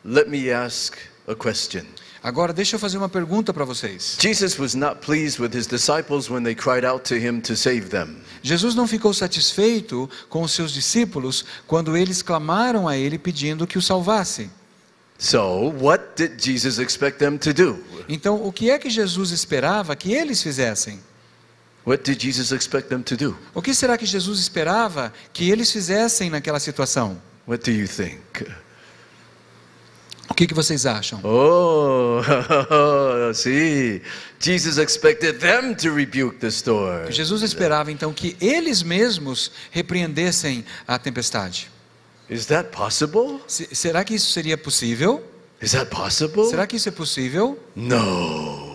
let me ask a question. Agora deixa eu fazer uma pergunta para vocês. Jesus was not pleased with his disciples when they cried out to him to save them. Jesus não ficou satisfeito com os seus discípulos quando eles clamaram a ele pedindo que o salvasse. So, what did Jesus expect them to do? Então, o que é que Jesus esperava que eles fizessem? What did Jesus expect them to do? O que será que Jesus esperava que eles fizessem naquela situação? What do you think? O que vocês acham? Oh, see, Jesus expected them to rebuke the storm. Jesus esperava então que eles mesmos repreendessem a tempestade. Is that possible? Será que isso seria possível? Is that possible? Será que isso é possível? No.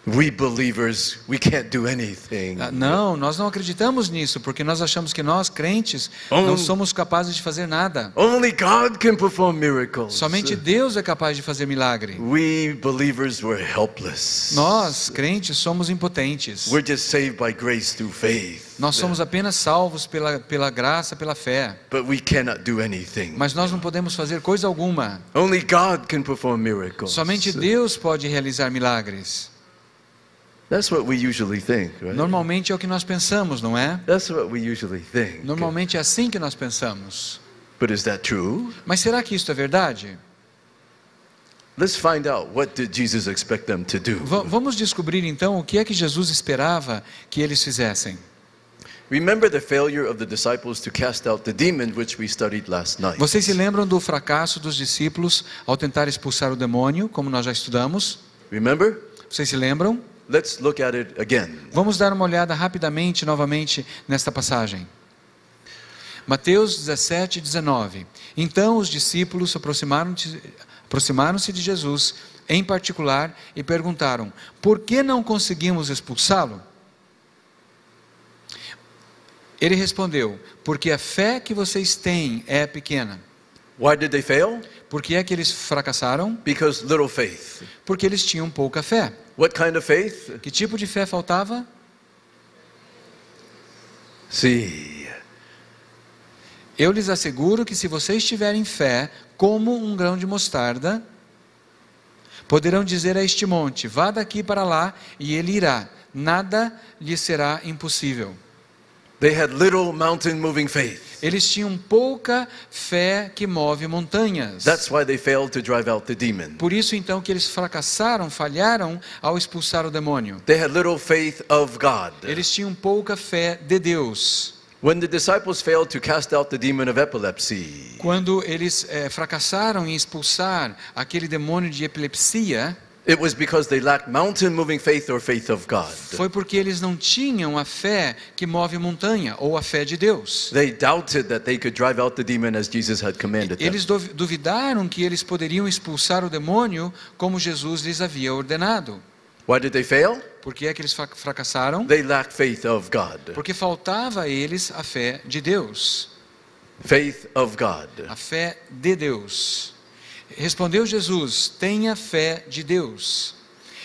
We believers, we can't do anything. Não, nós não acreditamos nisso, porque nós achamos que nós, crentes, não somos capazes de fazer nada. Only God can perform miracles. Somente Deus é capaz de fazer milagre. We believers were helpless. Nós, crentes, somos impotentes. We're just saved by grace through faith. Nós somos apenas salvos pela graça, pela fé. But we cannot do anything. Mas nós não podemos fazer coisa alguma. Only God can perform miracles. Somente Deus pode realizar milagres. That's what we usually think, right? Normalmente é o que nós pensamos, não é? That's what we usually think. Normalmente é assim que nós pensamos. But is that true? Mas será que isso é verdade? Let's find out what did Jesus expect them to do. Vamos descobrir então o que é que Jesus esperava que eles fizessem. Remember the failure of the disciples to cast out the demon which we studied last night. Vocês se lembram do fracasso dos discípulos ao tentar expulsar o demônio, como nós já estudamos? Remember? Vocês se lembram? Let's look at it again. Vamos dar uma olhada rapidamente, novamente, nesta passagem. Mateus 17, 19. Então os discípulos aproximaram-se de Jesus, em particular, e perguntaram: por que não conseguimos expulsá-lo? Ele respondeu: porque a fé que vocês têm é pequena. Why did they fail? Por que é que eles fracassaram? Because little faith. Porque eles tinham pouca fé. What kind of faith? Que tipo de fé faltava? See. Eu lhes asseguro que se vocês tiverem fé, como um grão de mostarda, poderão dizer a este monte: vá daqui para lá, e ele irá. Nada lhe será impossível. They had little mountain moving faith. Eles tinham pouca fé que move montanhas. That's why they failed to drive out the demon. Por isso então que eles fracassaram, falharam ao expulsar o demônio. They had little faith of God. Eles tinham pouca fé de Deus. When the disciples failed to cast out the demon of epilepsy, Quando eles fracassaram em expulsar aquele demônio de epilepsia, it was because they lacked mountain moving faith or faith of God. foi porque eles não tinham a fé que move montanha, ou a fé de Deus. They doubted that they could drive out the demon as Jesus had commanded them. Eles duvidaram que eles poderiam expulsar o demônio como Jesus lhes havia ordenado. Why did they fail? Por que é que eles fracassaram? They lacked faith of God. Porque faltava a eles a fé de Deus. Faith of God. A fé de Deus. Respondeu Jesus: tenha fé de Deus.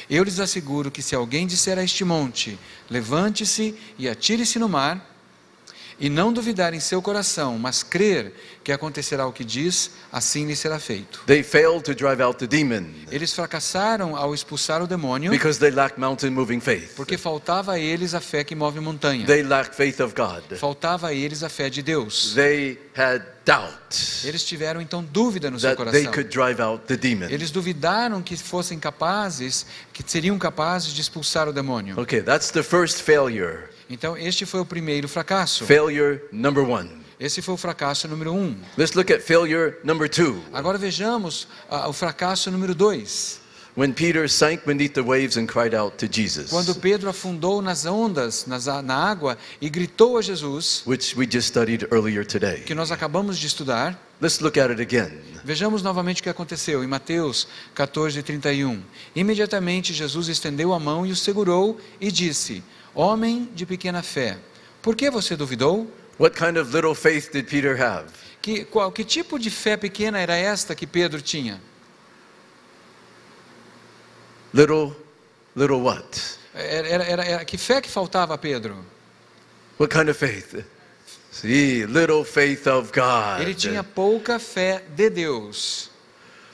Eu lhes asseguro que se alguém disser a este monte, levante-se e atire-se no mar, e não duvidar em seu coração, mas crer que acontecerá o que diz, assim lhe será feito. They failed to drive out the demon Eles fracassaram ao expulsar o demônio, because they lacked mountain moving faith. porque faltava a eles a fé que move montanha. They lacked faith of God. Faltava a eles a fé de Deus. They had doubt Eles tiveram então dúvida no seu that they coração. could drive out the demon. Eles duvidaram que fossem capazes, que seriam capazes de expulsar o demônio. Okay, that's the first failure. Então este foi o primeiro fracasso. Failure number 1. Esse foi o fracasso número 1. Let's look at failure number 2. Agora vejamos o fracasso número 2. When Peter sank beneath the waves and cried out to Jesus, Quando Pedro afundou nas ondas, na água, e gritou a Jesus, which we just studied earlier today. que nós acabamos de estudar. Let's look at it again. Vejamos novamente o que aconteceu em Mateus 14:31. Imediatamente Jesus estendeu a mão e o segurou e disse: homem de pequena fé, por que você duvidou? What kind of little faith did Peter have? Que tipo de fé pequena era esta que Pedro tinha? Little what? Que fé que faltava a Pedro? What kind of faith? See, little faith of God. Ele tinha pouca fé de Deus.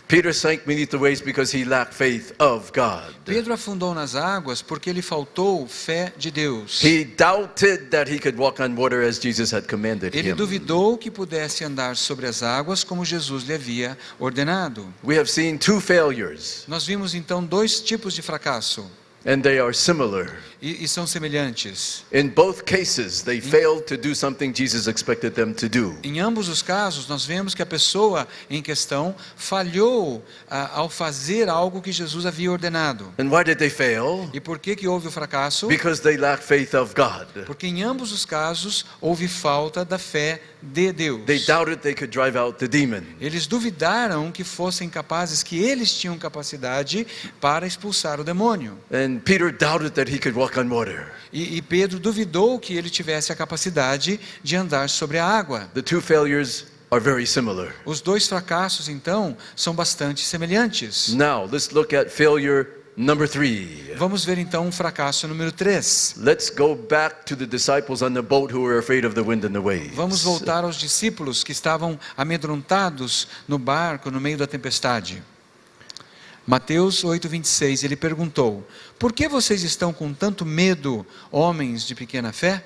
Peter sank beneath the waves because he lacked faith of God. Pedro afundou nas águas porque lhe faltou fé de Deus. He doubted that he could walk on water as Jesus had commanded Ele him. duvidou que pudesse andar sobre as águas como Jesus lhe havia ordenado. We have seen 2 failures, Nós vimos então 2 tipos de fracasso, and they are similar. e são semelhantes. In both cases, they failed to do something Jesus expected them to do. Em ambos os casos, nós vemos que a pessoa em questão falhou ao fazer algo que Jesus havia ordenado. And why did they fail? E por que houve o fracasso? Because they lacked faith of God. Porque em ambos os casos houve falta da fé de Deus. They doubted they could drive out the demon. Eles duvidaram que fossem capazes, que eles tinham capacidade para expulsar o demônio. And Peter doubted that he could walk on water. E Pedro duvidou que ele tivesse a capacidade de andar sobre a água. The 2 failures are very similar. Os 2 fracassos, então, são bastante semelhantes. Now, let's look at failure number 3. Vamos ver então um fracasso número 3. Let's go back to the disciples on the boat who were afraid of the wind and the waves. Vamos voltar aos discípulos que estavam amedrontados no barco no meio da tempestade. Mateus 8:26, ele perguntou: por que vocês estão com tanto medo, homens de pequena fé?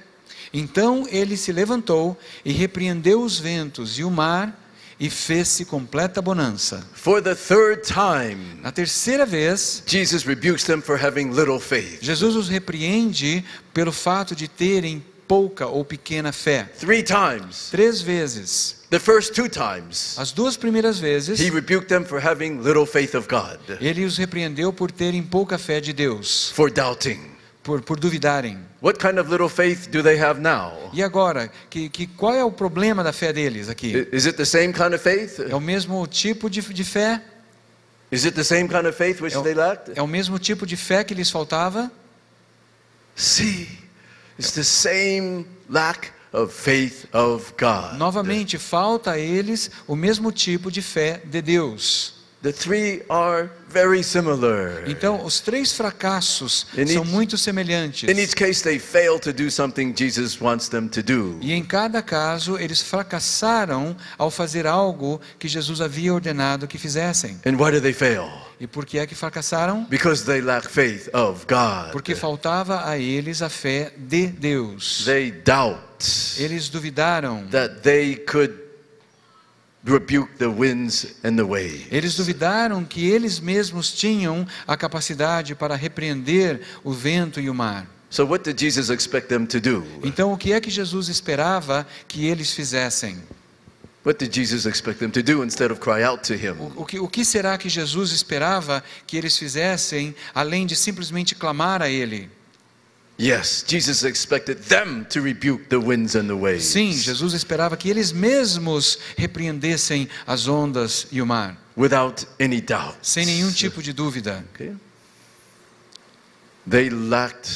Então ele se levantou e repreendeu os ventos e o mar, e fez-se completa bonança. For the 3rd time, Na terceira vez, Jesus rebukes them for having little faith. Jesus os repreende pelo fato de terem pouca ou pequena fé. 3 times. 3 vezes. The first 2 times, As 2 primeiras vezes, he rebuked them for having little faith of God, ele os repreendeu por terem pouca fé de Deus, for doubting. por duvidarem. What kind of little faith do they have now? E agora, qual é o problema da fé deles aqui? Is it the same kind of faith? É o mesmo tipo de fé? Is it the same kind of faith which they lacked? É o mesmo tipo de fé que lhes faltava? See, it's the same lack of faith of God. Novamente, falta a eles o mesmo tipo de fé de Deus. The 3 are very similar. Então, os 3 fracassos In são each- muito semelhantes. In each case, they fail to do something Jesus wants them to do. E em cada caso, eles fracassaram ao fazer algo que Jesus havia ordenado que fizessem. And why did they fail? E por que é que fracassaram? Because they lack faith of God. Porque faltava a eles a fé de Deus. They doubt Eles duvidaram. that they could rebuke the winds and the waves. Eles duvidaram que eles mesmos tinham a capacidade para repreender o vento e o mar. So what did Jesus expect them to do? Então, o que é que Jesus esperava que eles fizessem? What did Jesus expect them to do instead of cry out to him? O que será que Jesus esperava que eles fizessem, além de simplesmente clamar a Ele? Yes, Jesus expected them to rebuke the winds and the waves. Sim, Jesus esperava que eles mesmos repreendessem as ondas e o mar, Without any doubt. sem nenhum tipo de dúvida. Okay. They lacked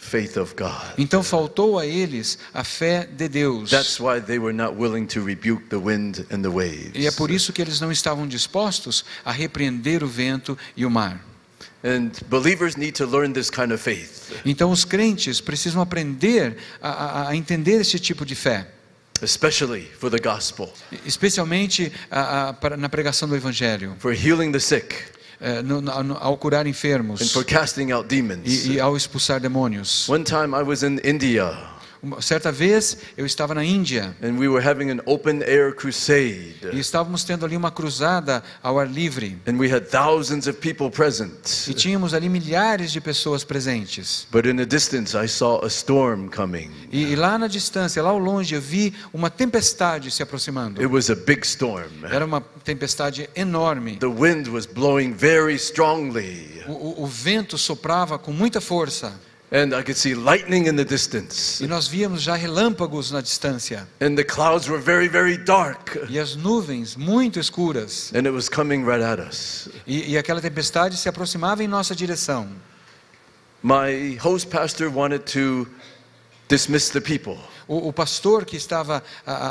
faith of God. Então faltou a eles a fé de Deus. That's why they were not willing to rebuke the wind and the waves. E é por isso que eles não estavam dispostos a repreender o vento e o mar. And believers need to learn this kind of faith, Então os crentes precisam aprender a entender esse tipo de fé, especially for the gospel, especialmente na pregação do Evangelho, for healing the sick, ao curar and enfermos for casting out demons. e ao expulsar demônios. One time I was in India, Certa vez eu estava na Índia and we were having an open air crusade, e estávamos tendo ali uma cruzada ao ar livre. and we had thousands of people present. E tínhamos ali milhares de pessoas presentes. But in the distance I saw a storm coming. E lá na distância, lá ao longe, eu vi uma tempestade se aproximando. It was a big storm. Era uma tempestade enorme. The wind was blowing very strongly, O vento soprava com muita força. and I could see lightning in the distance. E nós víamos já relâmpagos na distância. And the clouds were very, very dark, E as nuvens muito escuras. and it was coming right at us. E aquela tempestade se aproximava em nossa direção. My host pastor wanted to dismiss the people. O pastor que estava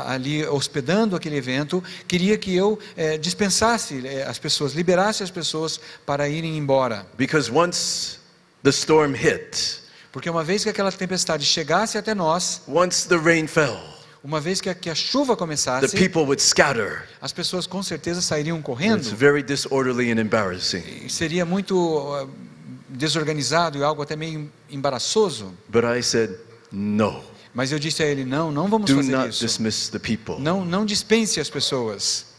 ali hospedando aquele evento queria que eu dispensasse as pessoas, liberasse as pessoas para irem embora. Because once the storm hit, Porque uma vez que aquela tempestade chegasse até nós, once the rain fell, uma vez que a chuva the começasse, people would scatter. as pessoas com certeza sairiam It's correndo. very disorderly and embarrassing. E seria muito desorganizado e algo até meio embaraçoso. But I said, no, Mas eu disse a ele, não vamos do fazer not isso. dismiss the people. Não dispense as pessoas.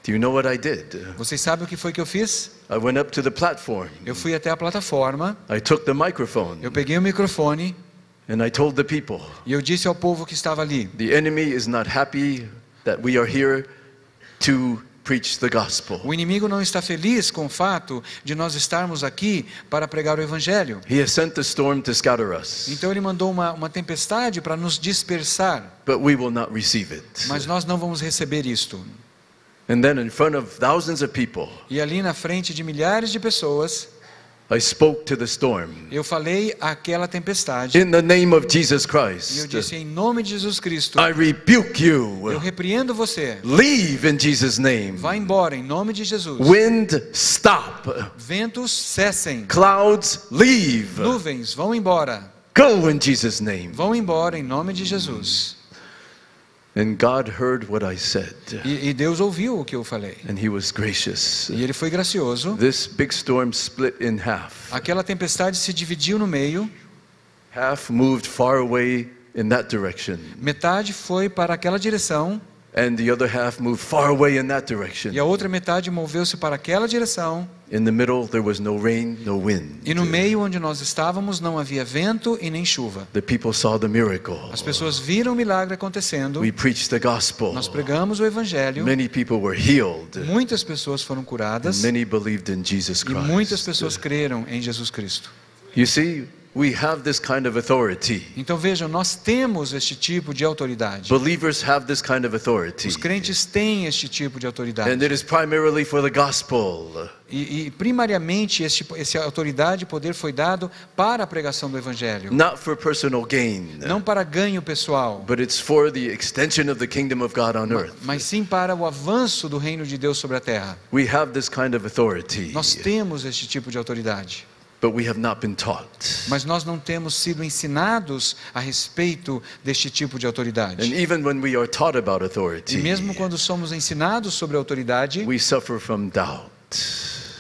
Do you know what I did? Vocês sabem o que foi que eu fiz? I went up to the platform. Eu fui até a plataforma, I took the microphone, eu peguei o microfone and I told the people, e eu disse ao povo que estava ali: the enemy is not happy that we are here to preach the gospel. o inimigo não está feliz com o fato de nós estarmos aqui para pregar o Evangelho. He has sent the storm to scatter us, Então ele mandou uma tempestade para nos dispersar, but we will not receive it. mas nós não vamos receber isto. And then in front of thousands of people, E ali na frente de milhares de pessoas, I spoke to the storm. eu falei àquela tempestade In the name of Jesus e eu Christ, disse: em nome de Jesus Cristo, I rebuke eu you. repreendo você. Leave in Jesus' name. Vá embora em nome de Jesus. Wind, stop. Ventos cessem. Clouds, leave. Nuvens vão embora. Go in Jesus' name. Vão embora em nome de Jesus. And God heard what I said, E Deus ouviu o que eu falei. and He was gracious. E Ele foi gracioso. This big storm split in half. Aquela tempestade se dividiu no meio. Half moved far away in that direction, Metade foi para aquela direção and the other half moved far away in that direction. e a outra metade moveu-se para aquela direção. In the middle, there was no rain, no wind. E no meio onde nós estávamos não havia vento e nem chuva. The people saw the miracle. As pessoas viram o milagre acontecendo. We preached the gospel. Nós pregamos o Evangelho. Many people were healed, Muitas pessoas foram and curadas many believed in Jesus e muitas Christ. pessoas creram em Jesus Cristo. You see, we have this kind of authority. Então vejam, nós temos este tipo de autoridade. Believers have this kind of authority. Os crentes têm este tipo de autoridade. And it is primarily for the gospel. E primariamente essa autoridade e poder foi dado para a pregação do Evangelho. Not for personal gain, Não para ganho pessoal, but it's for the extension of the kingdom of God on earth. mas sim para o avanço do reino de Deus sobre a terra. We have this kind of authority, Nós temos este tipo de autoridade, but we have not been taught. mas nós não temos sido ensinados a respeito deste tipo de And autoridade. even when we are taught about E authority, mesmo quando somos ensinados sobre a autoridade, we suffer from doubt.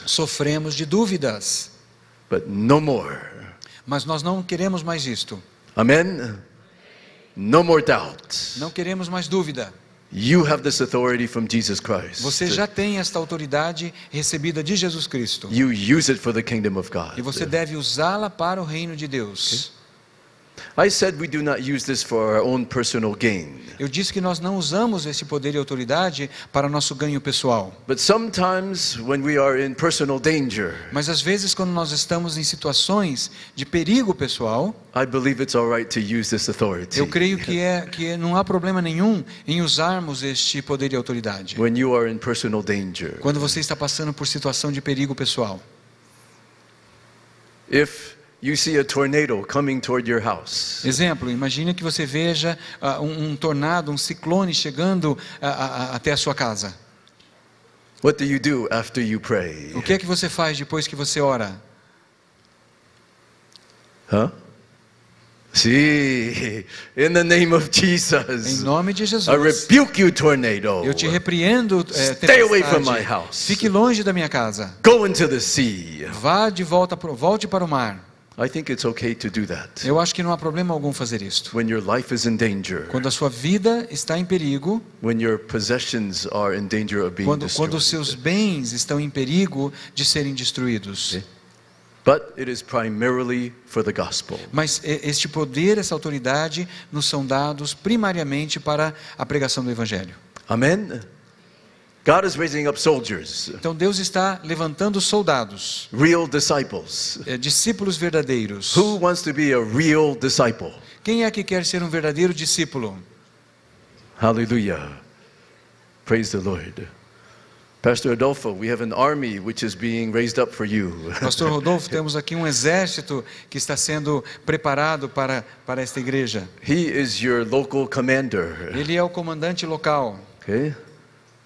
sofremos de dúvidas. But no more. Mas nós não queremos mais isto. Amen? No more doubt. Não queremos mais dúvida. You have this authority from Jesus Christ. Você já tem esta autoridade recebida de Jesus Cristo. You use it for the kingdom of God. E você deve usá-la para o reino de Deus. I said we do not use this for our own personal gain. Eu disse que nós não usamos esse poder e autoridade para nosso ganho pessoal. But sometimes when we are in personal danger, Mas às vezes quando nós estamos em situações de perigo pessoal, I believe it's all right to use this authority. eu creio que não há problema nenhum em usarmos este poder e autoridade. When you are in personal danger. Quando você está passando por situação de perigo pessoal. If you see a tornado coming toward your house. Exemplo, imagine que você veja um tornado, um ciclone chegando até a sua casa. What do you do after you pray? O que é que você faz depois que você ora? Huh? See, in the name of Jesus, Em nome de I Jesus, rebuke you, tornado. eu te repreendo, Stay away from my tempestade. house. Fique longe da minha casa. Go into the sea. Volte para o mar. I think it's okay to do that. Eu acho que não há problema algum fazer isto. When your life is in danger, Quando a sua vida está em perigo, when your possessions are in danger of being quando destroyed. os seus bens estão em perigo de serem destruídos. But it is primarily for the gospel. Mas este poder, essa autoridade, nos são dados primariamente para a pregação do Evangelho. Amen. God is raising up soldiers, Então Deus está levantando soldados, real disciples. discípulos verdadeiros. Who wants to be a real disciple? Quem é que quer ser um verdadeiro discípulo? Hallelujah. Praise the Lord. Pastor Adolfo, we have an army which is being raised up for you. Pastor Rodolfo, temos aqui um exército que está sendo preparado para esta igreja. He is your local commander. Ele é o comandante local. Okay?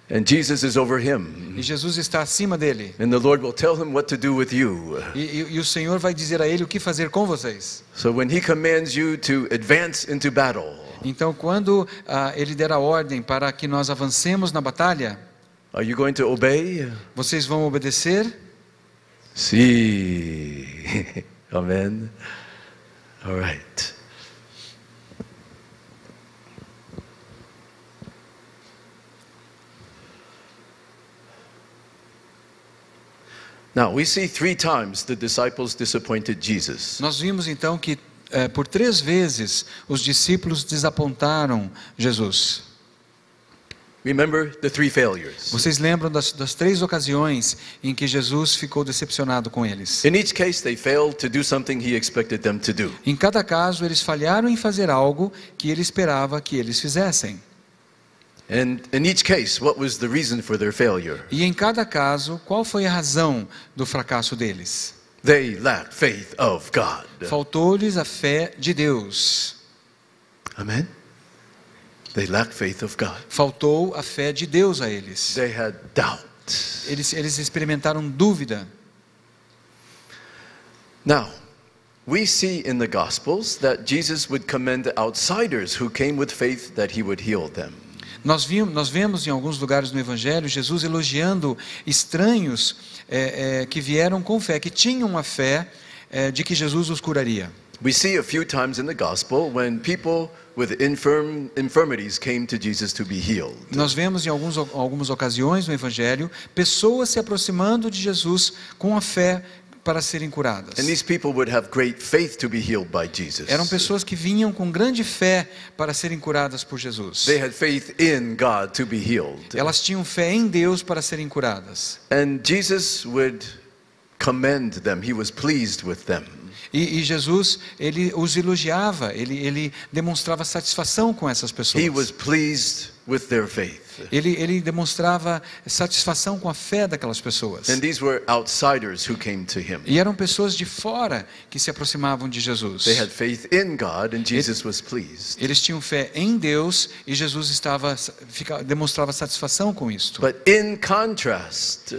And Jesus is over him. E Jesus está acima dele. And the Lord will tell him what to do with you. E o Senhor vai dizer a ele o que fazer com vocês. So when he commands you to advance into battle, Então, quando ele der a ordem para que nós avancemos na batalha, are you going to obey? vocês vão obedecer? See. Amen. All right. Now, we see 3 times the disciples disappointed Jesus. Nós vimos então que por 3 vezes os discípulos desapontaram Jesus. Remember the 3 failures. Vocês lembram das 3 ocasiões em que Jesus ficou decepcionado com eles? In each case, they failed to do something he expected them to do. Em cada caso, eles falharam em fazer algo que ele esperava que eles fizessem. And in each case, what was the reason for their failure? E em cada caso, qual foi a razão do fracasso deles? They lacked faith of God. Faltou-lhes a fé de Deus. Amen. They lacked faith of God. Faltou a fé de Deus a eles. They had doubt. Eles experimentaram dúvida. Now, we see in the Gospels that Jesus would commend outsiders who came with faith that he would heal them. Nós vemos em alguns lugares no Evangelho Jesus elogiando estranhos que vieram com fé, que tinham a fé de que Jesus os curaria. We see a few times in the Gospel when people with infirmities came to Jesus to be healed. Nós vemos em algumas ocasiões no Evangelho pessoas se aproximando de Jesus com a fé para serem curadas. And these people would have great faith to be healed by Jesus. Eram pessoas que vinham com grande fé para serem curadas por Jesus. They had faith in God to be healed. Elas tinham fé em Deus para serem curadas. And Jesus would commend them. He was pleased with them. E Jesus, ele os elogiava, ele demonstrava satisfação com essas pessoas. He was pleased with their faith. Ele demonstrava satisfação com a fé daquelas pessoas. And these were outsiders who came to him. E eram pessoas de fora que se aproximavam de Jesus. They had faith in God and Jesus was pleased. Eles tinham fé em Deus e Jesus demonstrava satisfação com isto. But in contrast,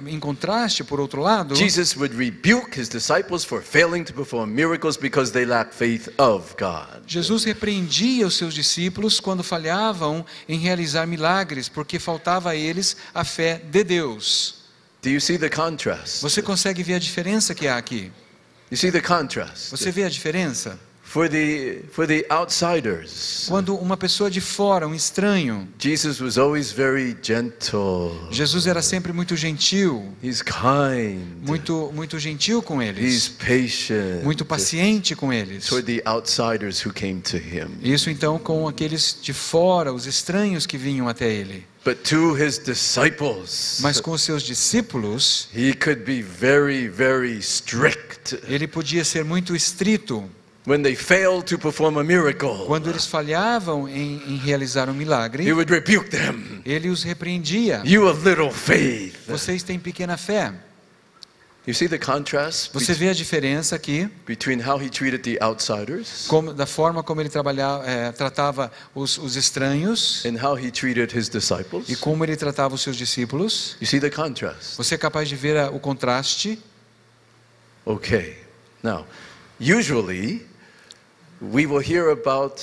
Em contraste, por outro lado, Jesus would rebuke his disciples for failing to perform miracles because they lack faith of God. Jesus repreendia os seus discípulos quando falhavam em realizar milagres, porque faltava a eles a fé de Deus. Do you see the contrast? Você consegue ver a diferença que há aqui? You see the contrast? Você vê a diferença? For the outsiders, Quando uma pessoa de fora, um estranho, Jesus was always very gentle. Jesus era sempre muito gentil, He's kind. muito gentil com He's eles, patient. muito paciente com eles. Toward the outsiders who came to him. Isso então com aqueles de fora, os estranhos que vinham até ele. But to his disciples, Mas com os seus discípulos, he could be very, very strict. ele podia ser muito estrito. When they failed to perform a miracle, Quando eles falhavam em realizar um milagre, he would rebuke them. ele os repreendia. You have little faith. Vocês têm pequena fé. You see the contrast Você vê a diferença aqui, between how he treated the outsiders da forma como ele tratava os estranhos and how he treated his disciples? e como ele tratava os seus discípulos. You see the contrast? Você é capaz de ver o contraste? Okay. Now, usually we will hear about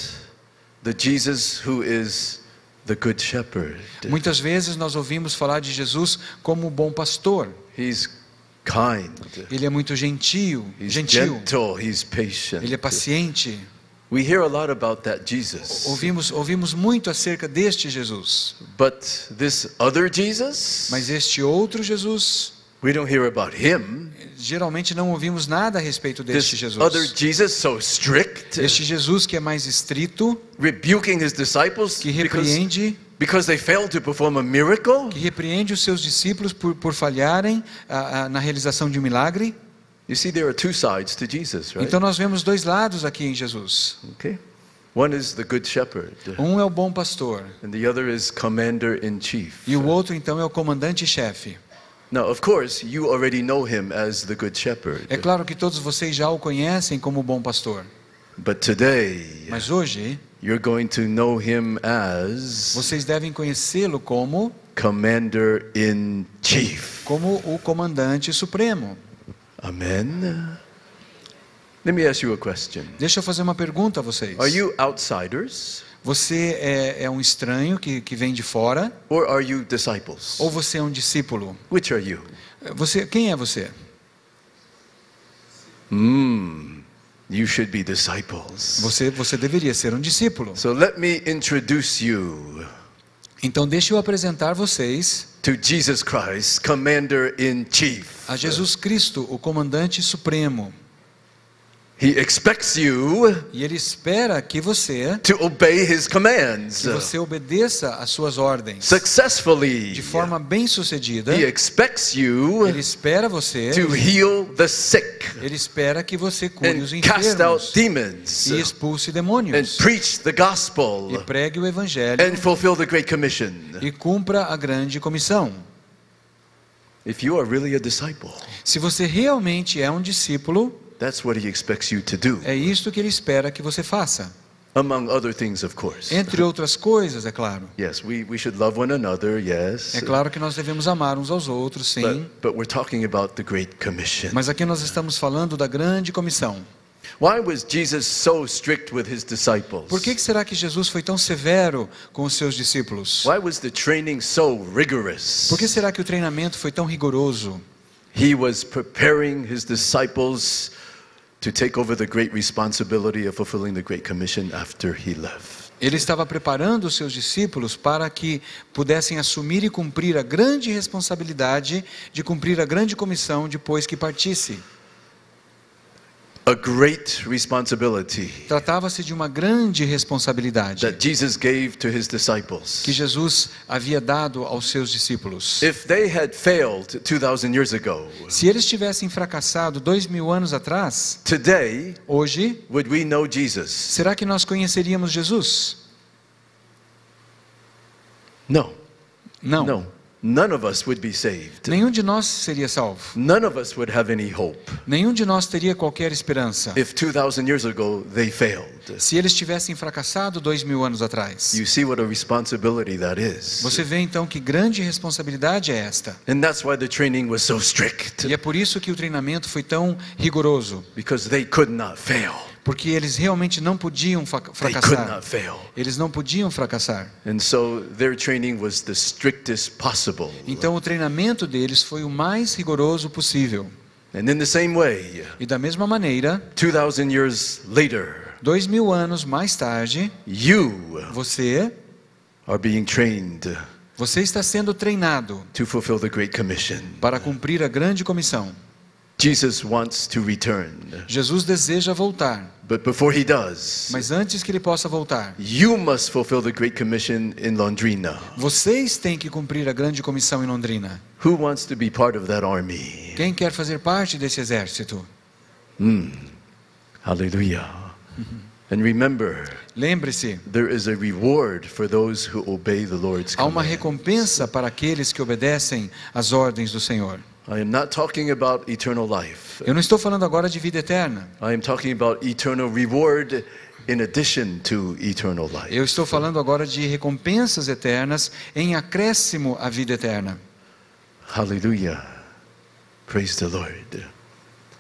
the Jesus who is the good shepherd. Muitas vezes nós ouvimos falar de Jesus como o bom pastor. He's kind. Ele é muito gentil, He's gentle, he's patient. Ele é paciente. We hear a lot about that Jesus. Ouvimos muito acerca deste Jesus. But this other Jesus, Mas este outro Jesus, we don't hear about him. geralmente não ouvimos nada a respeito deste This Jesus. other Jesus so strict, Este Jesus que é mais estrito, rebuking his disciples que repreende because they failed to perform a miracle. os seus discípulos por falharem na realização de um milagre. You see, there are two sides to Jesus, right? Então nós vemos dois lados aqui em Jesus. Okay. One is the good shepherd, Um é o bom pastor and the other is commander in chief. e o outro então é o comandante-chefe. Now, of course, you already know him as the good shepherd. É claro que todos vocês já o conhecem como o bom pastor. But today, Mas hoje you're going to know him as vocês devem conhecê-lo como commander in chief. o comandante supremo. Amen. Let me ask you a question. Deixa eu fazer uma pergunta a vocês. Are you outsiders Você é um estranho que vem de fora or are you disciples? ou você é um discípulo? Which are you? Quem é você? You should be disciples. Você deveria ser um discípulo. So let me introduce you Então deixa eu apresentar vocês to Jesus Christ, commander in chief. a Jesus Cristo, o comandante supremo. He expects you E ele espera que você to obey his commands obedeça às suas ordens successfully. de forma bem-sucedida. He expects you Ele espera você, to heal the sick ele espera que você cure os and cast out enfermos demons e expulse and demônios preach the gospel e pregue o evangelho and fulfill the Great Commission. e cumpra a grande comissão. If you are really a disciple, Se você realmente é um discípulo, that's what he expects you to do. é isto que ele espera que você faça. Among other things, of course. Entre outras coisas, é claro. Yes, we should love one another, yes. É claro que nós devemos amar uns aos outros, sim. But we're talking about the Great Commission. Mas aqui nós estamos falando da grande comissão. Why was Jesus so strict with his disciples? Por que será que Jesus foi tão severo com os seus discípulos? Why was the training so rigorous? Por que será que o treinamento foi tão rigoroso? He was preparing his disciples to take over the great responsibility of fulfilling the Great Commission after he left. Ele estava preparando os seus discípulos para que pudessem assumir e cumprir a grande responsabilidade de cumprir a grande comissão depois que partisse. A great responsibility Tratava-se de uma grande responsabilidade that Jesus gave to his disciples. que Jesus havia dado aos seus discípulos. If they had failed 2,000 years ago, Se eles tivessem fracassado 2000 anos atrás, today, hoje, would we know Jesus? será que nós conheceríamos Jesus? No. Não. No. None of us would be saved. Nenhum de nós seria salvo. None of us would have any hope Nenhum de nós teria qualquer esperança if 2,000 years ago they failed. se eles tivessem fracassado 2000 anos atrás. You see what a responsibility that is. Você vê então que grande responsabilidade é esta. And that's why the training was so strict, E é por isso que o treinamento foi tão rigoroso, because they could not fail. porque eles realmente não podiam They could fracassar. not fail. Eles não podiam fracassar. And so their training was the strictest possible. Então o treinamento deles foi o mais rigoroso possível. And in the same way, E da mesma maneira, 2,000 years later, 2000 anos mais tarde, you você are being trained está sendo treinado to fulfill the Great Commission. para cumprir a grande comissão. Jesus wants to return. Jesus deseja voltar, But before he does, mas antes que ele possa voltar, you must fulfill the Great Commission in Londrina. vocês têm que cumprir a grande comissão em Londrina. Who wants to be part of that army? Quem quer fazer parte desse exército? Hallelujah. And remember, Lembre-se, there is a reward for those who obey the Lord's há uma command. recompensa para aqueles que obedecem às ordens do Senhor. I am not talking about eternal life. Eu não estou falando agora de vida eterna. I am talking about eternal reward in addition to eternal life. Eu estou falando agora de recompensas eternas em acréscimo à vida eterna. Hallelujah. Praise the Lord.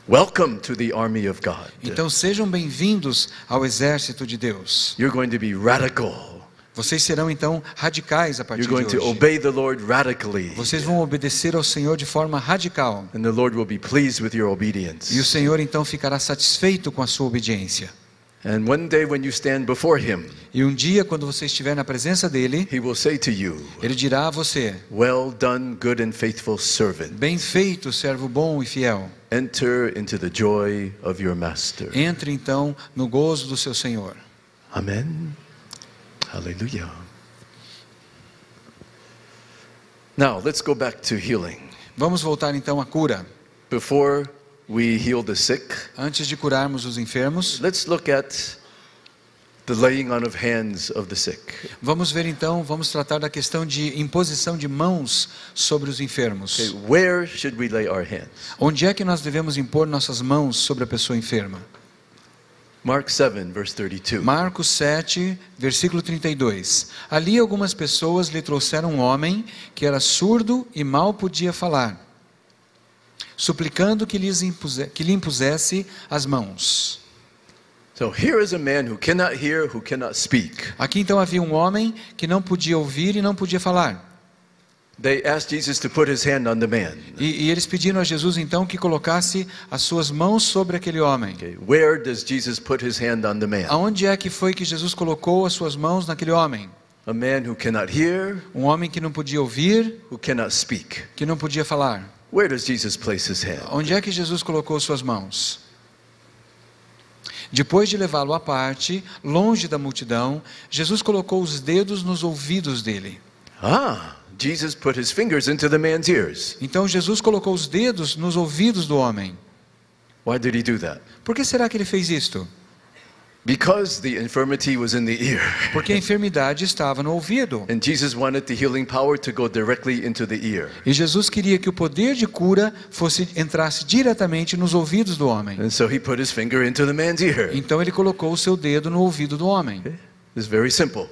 Welcome to the army of God. Então sejam bem-vindos ao exército de Deus. You're going to be radical. Vocês serão então radicais a partir You're going de to hoje. obey the Lord radically. Vocês vão obedecer ao Senhor de forma radical. And the Lord will be pleased with your obedience. E o Senhor então ficará satisfeito com a sua obediência. And one day when you stand before him, E um dia, quando você estiver na presença dele, he will say to you, ele dirá a você: well done, good and faithful servant. bem feito, servo bom e fiel. Enter into the joy of your master. Entre então no gozo do seu Senhor. Amen. Hallelujah. Now, let's go back to healing. Vamos voltar então à cura. Before we heal the sick, Antes de curarmos os enfermos, let's look at the laying on of hands of the sick. vamos ver então, vamos tratar da questão de imposição de mãos sobre os enfermos. Okay, where should we lay our hands? Onde é que nós devemos impor nossas mãos sobre a pessoa enferma? Mark 7, verse 32. Marcos 7, versículo 32. Ali algumas pessoas lhe trouxeram um homem que era surdo e mal podia falar, suplicando que lhe impusesse as mãos. So here is a man who cannot hear, who cannot speak. Aqui então havia um homem que não podia ouvir e não podia falar. They asked Jesus to put his hand on the man. E eles pediram a Jesus então que colocasse as suas mãos sobre aquele homem. Okay, where does Jesus put his hand on the man? Aonde é que foi que Jesus colocou as suas mãos naquele homem? A man who cannot hear, Um homem que não podia ouvir, who cannot speak. que não podia falar. Where does Jesus place his hand? Onde é que Jesus colocou suas mãos? Depois de levá-lo à parte, longe da multidão, Jesus colocou os dedos nos ouvidos dele. Jesus put his fingers into the man's ears. Então Jesus colocou os dedos nos ouvidos do homem. Why did he do that? Por que será que ele fez isto? Because the infirmity was in the ear. Porque a enfermidade estava no ouvido. And Jesus wanted the healing power to go directly into the ear. E Jesus queria que o poder de cura entrasse diretamente nos ouvidos do homem. And so he put his finger into the man's ear. Então ele colocou o seu dedo no ouvido do homem. It's very simple.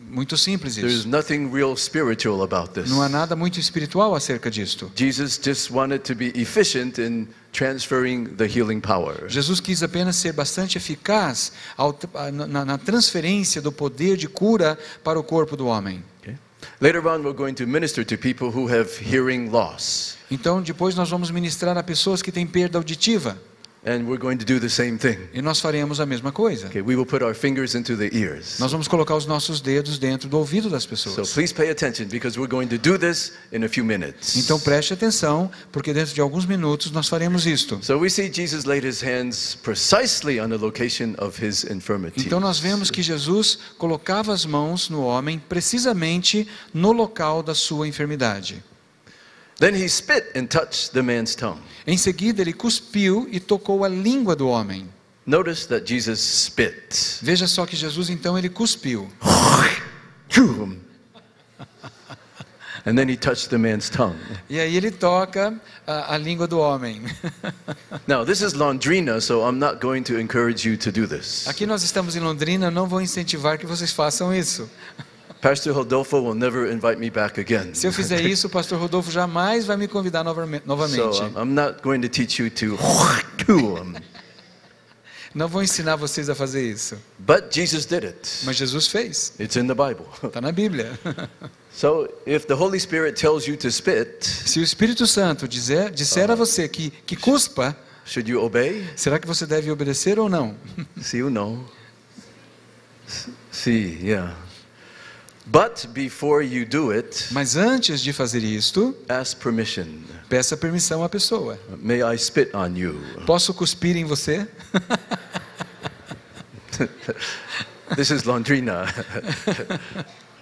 Muito simples There's isso. nothing real spiritual about this. Não há nada muito espiritual acerca disto. Jesus just wanted to be efficient in transferring the healing power. Jesus quis apenas ser bastante eficaz na transferência do poder de cura para o corpo do homem. Okay. Later on we're going to minister to people who have hearing loss. Então depois nós vamos ministrar a pessoas que têm perda auditiva. And we're going to do the same thing. E nós faremos a mesma coisa. Okay, we will put our fingers into the ears. Nós vamos colocar os nossos dedos dentro do ouvido das So pessoas. please pay attention because we're going to do this in a few minutes. Então preste atenção, porque dentro de alguns minutos nós faremos isto. So we see Jesus laid his hands precisely on the location of his infirmity. Então nós vemos que Jesus colocava as mãos no homem precisamente no local da sua enfermidade. Then he spit and touched the man's tongue. Em seguida ele cuspiu e tocou a língua do homem. Notice that Jesus spit. Veja só que Jesus então ele cuspiu. And then he touched the man's tongue. E aí ele toca a língua do homem. Now, this is Londrina, so I'm not going to encourage you to do this. Aqui nós estamos em Londrina, eu não vou incentivar que vocês façam isso. Pastor Rodolfo will never invite me back again. Se eu fizer isso, o pastor Rodolfo jamais vai me convidar novamente. So I'm not going to teach you to Não vou ensinar vocês a fazer isso. But Jesus did it. Mas Jesus fez. It's in the Bible. Está na Bíblia. So if the Holy Spirit tells you to spit, Se o Espírito Santo disser a você que cuspa, should you obey? será que você deve obedecer ou não? See, no. See, yeah. But before you do it, Mas antes de fazer isto, ask permission. peça permissão à pessoa. May I spit on you? Posso cuspir em você? This is Londrina.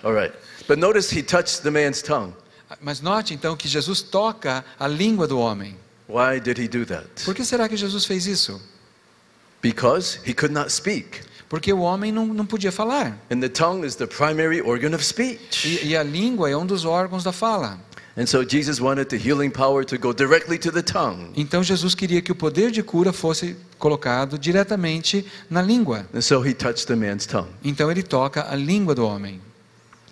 All right. But notice he touched the man's tongue. Mas note então que Jesus toca a língua do homem. Why did he do that? Por que será que Jesus fez isso? Because he could not speak. Porque o homem não podia falar. And the tongue is the primary organ of speech. E a língua é um dos órgãos da fala. And so Jesus wanted the healing power to go directly to the tongue. Então Jesus queria que o poder de cura fosse colocado diretamente na língua. And so he touched the man's tongue. Então ele toca a língua do homem.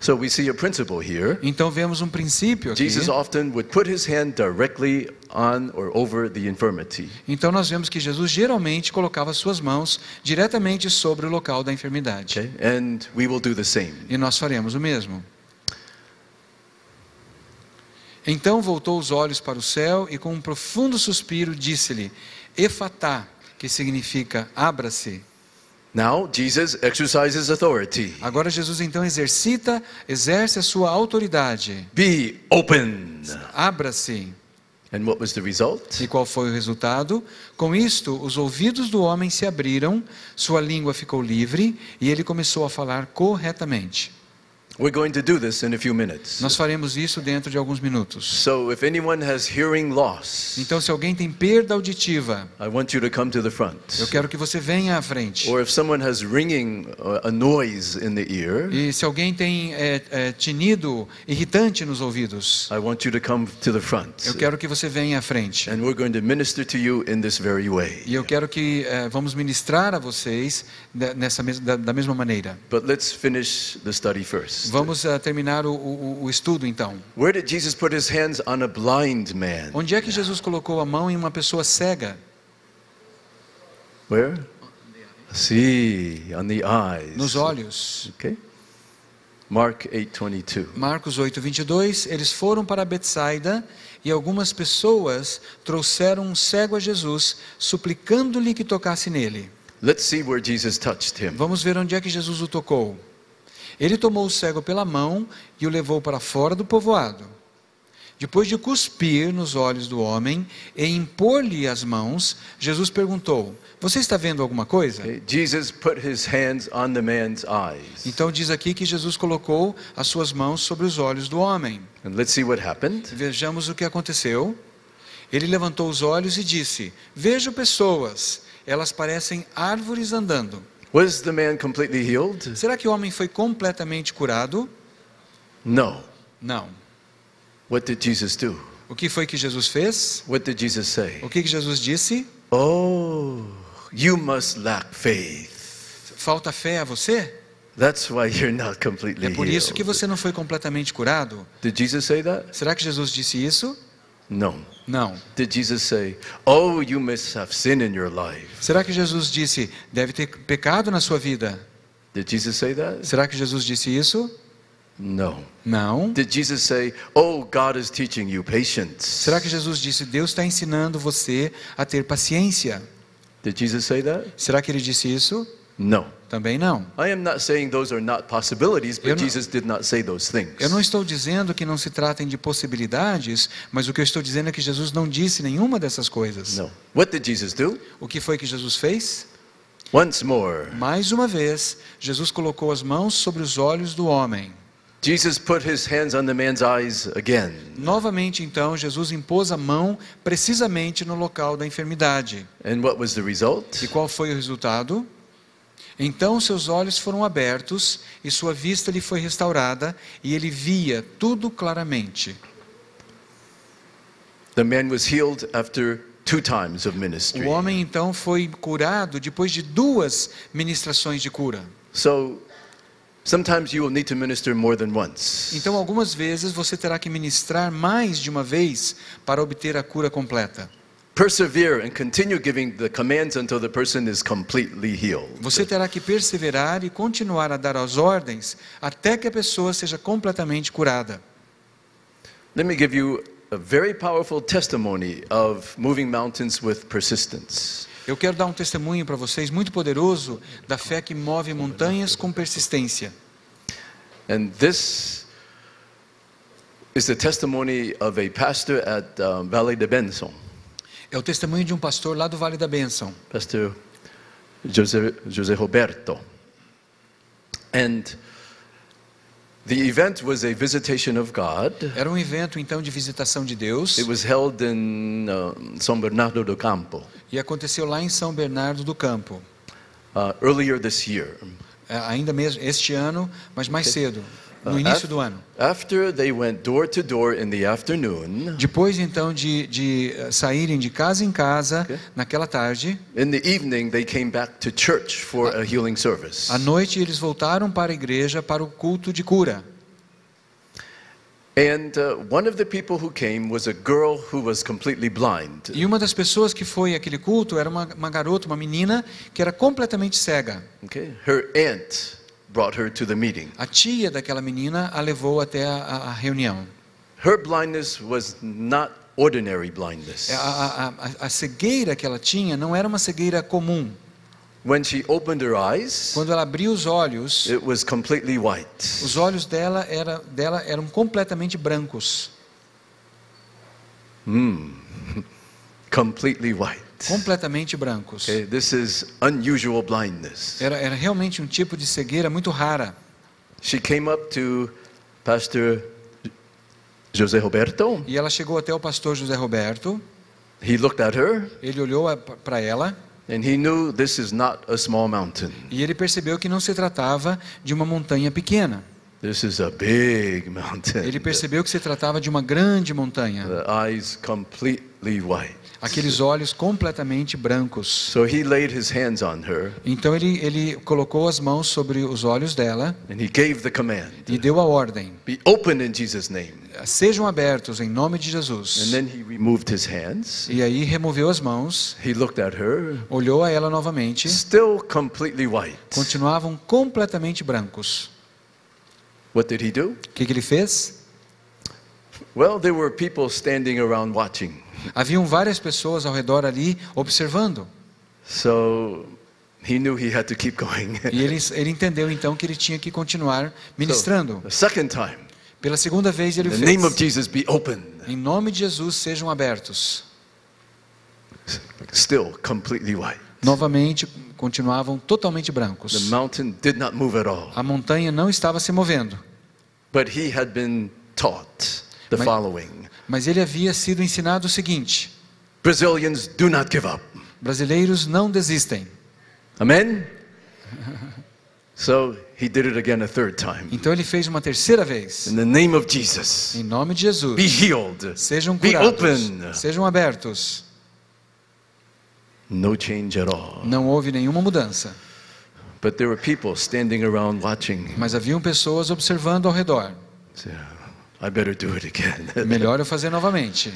So we see a principle here. Então vemos um princípio aqui. Jesus often would put his hand directly on or over the infirmity. Então nós vemos que Jesus geralmente colocava suas mãos diretamente sobre o local da enfermidade. Okay? And we will do the same. E nós faremos o mesmo. Então voltou os olhos para o céu e com um profundo suspiro disse-lhe: Efatá, que significa abra-se. Now Jesus exercises authority. Agora Jesus então exerce a sua autoridade. Be open. Abra-se. And what was the result? E qual foi o resultado? Com isto, os ouvidos do homem se abriram, sua língua ficou livre e ele começou a falar corretamente. We're going to do this in a few minutes. Nós faremos isso dentro de alguns minutos. So if anyone has hearing loss, Então, se alguém tem perda auditiva, I want you to come to the front. eu quero que você venha à frente. Or if someone has ringing, a noise in the ear, E se alguém tem tinido irritante nos ouvidos, I want you to come to the front. eu quero que você venha à frente. And we're going to minister to you in this very way. E eu quero que vamos ministrar a vocês da mesma maneira. But let's finish the study first. Vamos terminar o estudo então. Where did Jesus put his hands on a blind man? Onde é que Jesus colocou a mão em uma pessoa cega? Where? See, on the eyes. Nos olhos. Okay. Mark 8:22. Marcos 8:22, eles foram para Betsaida e algumas pessoas trouxeram um cego a Jesus, suplicando-lhe que tocasse nele. Let's see where Jesus touched him. Vamos ver onde é que Jesus o tocou. Ele tomou o cego pela mão e o levou para fora do povoado. Depois de cuspir nos olhos do homem e impor-lhe as mãos, Jesus perguntou: Você está vendo alguma coisa? Okay. Jesus put his hands on the man's eyes. Então diz aqui que Jesus colocou as suas mãos sobre os olhos do homem. And let's see what happened. Vejamos o que aconteceu. Ele levantou os olhos e disse: Vejo pessoas, elas parecem árvores andando. Was the man completely healed? Será que o homem foi completamente curado? No. Não. What did Jesus do? O que foi que Jesus fez? What did Jesus say? O que Jesus disse? Oh, you must lack faith. Falta fé a você? That's why you're not completely É por isso que healed. você não foi completamente curado. Did Jesus say that? Será que Jesus disse isso? No. Não. Did Jesus say, oh, you must have sin in your life? Será que Jesus disse: Deve ter pecado na sua vida? Did Jesus say that? Será que Jesus disse isso? No. Não. Did Jesus say, oh, God is teaching you patience? Será que Jesus disse: Deus está ensinando você a ter paciência? Did Jesus say that? Será que ele disse isso? No. Também não. I am not saying those are not possibilities, but Eu não- Jesus did not say those things. Eu não estou dizendo que não se tratem de possibilidades, mas o que eu estou dizendo é que Jesus não disse nenhuma dessas coisas. No. What did Jesus do? O que foi que Jesus fez? Once more, Mais uma vez, Jesus colocou as mãos sobre os olhos do homem. Jesus put his hands on the man's eyes again. Novamente, então, Jesus impôs a mão precisamente no local da enfermidade. And what was the result? E qual foi o resultado? Então seus olhos foram abertos e sua vista lhe foi restaurada e ele via tudo claramente. The man was healed after 2 times of ministry. O homem então foi curado depois de 2 ministrações de cura. So, sometimes you will need to minister more than once. Então algumas vezes você terá que ministrar mais de uma vez para obter a cura completa. Persevere and continue giving the commands until the person is completely healed. Você terá que perseverar e continuar a dar as ordens até que a pessoa seja completamente curada. Let me give you a very powerful testimony of moving mountains with persistence. Eu quero dar um testemunho para vocês muito poderoso da fé que move montanhas com persistência. And this is the testimony of a pastor at Valley de Benson, É o testemunho de um pastor lá do Vale da Bênção, Pastor José Roberto. And the event was a visitation of God. Era um evento então de visitação de Deus It was held in São Bernardo do Campo e aconteceu lá em São Bernardo do Campo, earlier this year. ainda mesmo este ano, mas mais cedo. no início do ano. After they went door to door in the afternoon, Depois então de saírem de casa em casa, naquela tarde, in the evening they came back to church for a healing service. à noite eles voltaram para a igreja para o culto de cura. And one of the people who came was a girl who was completely blind. E uma das pessoas que foi àquele culto era uma garota, uma menina que era completamente cega. Okay? Her aunt brought her to the meeting. A tia daquela menina a levou até a reunião. Her blindness was not ordinary blindness. A cegueira que ela tinha não era uma cegueira comum. When she opened her eyes, Quando ela abriu os olhos, it was completely white. os olhos dela eram completamente brancos. Completely white. Completamente brancos. Okay, this is unusual blindness. Era realmente um tipo de cegueira muito rara. She came up to Pastor José Roberto. E ela chegou até o pastor José Roberto. He looked at her Ele olhou para ela and he knew this is not a small mountain. e ele percebeu que não se tratava de uma montanha pequena. This is a big mountain. Ele percebeu que se tratava de uma grande montanha. The eyes completely white. Aqueles olhos completamente brancos. So he laid his hands on her Então ele colocou as mãos sobre os olhos dela and he gave the command. e deu a ordem: Be open in Jesus' name. sejam abertos em nome de And Jesus. then he removed his hands. E aí removeu as mãos, He looked at her, olhou a ela novamente. still completely white. Continuavam completamente brancos. What did he do? O que ele fez? Well, there were people standing around watching. Haviam várias pessoas ao redor ali observando. So he knew he had to keep going. E ele entendeu então que ele tinha que continuar ministrando. The second time, Pela segunda vez ele in the name of fez: Jesus, be open. em nome de Jesus sejam abertos. Still completely white. Novamente continuavam totalmente The brancos. mountain did not move at all. A montanha não estava se movendo, But he had been taught the Mas- following. mas ele havia sido ensinado o seguinte: Brazilians do not give up. brasileiros não desistem. Amen? So he did it again a third time. Então ele fez uma terceira vez: In the name of Jesus, em nome de be Jesus, healed. sejam Be curados, open. sejam abertos. No change at all. Não houve nenhuma mudança, But there were people standing around watching. mas haviam pessoas observando ao redor. So, I better do it again. Melhor eu fazer novamente.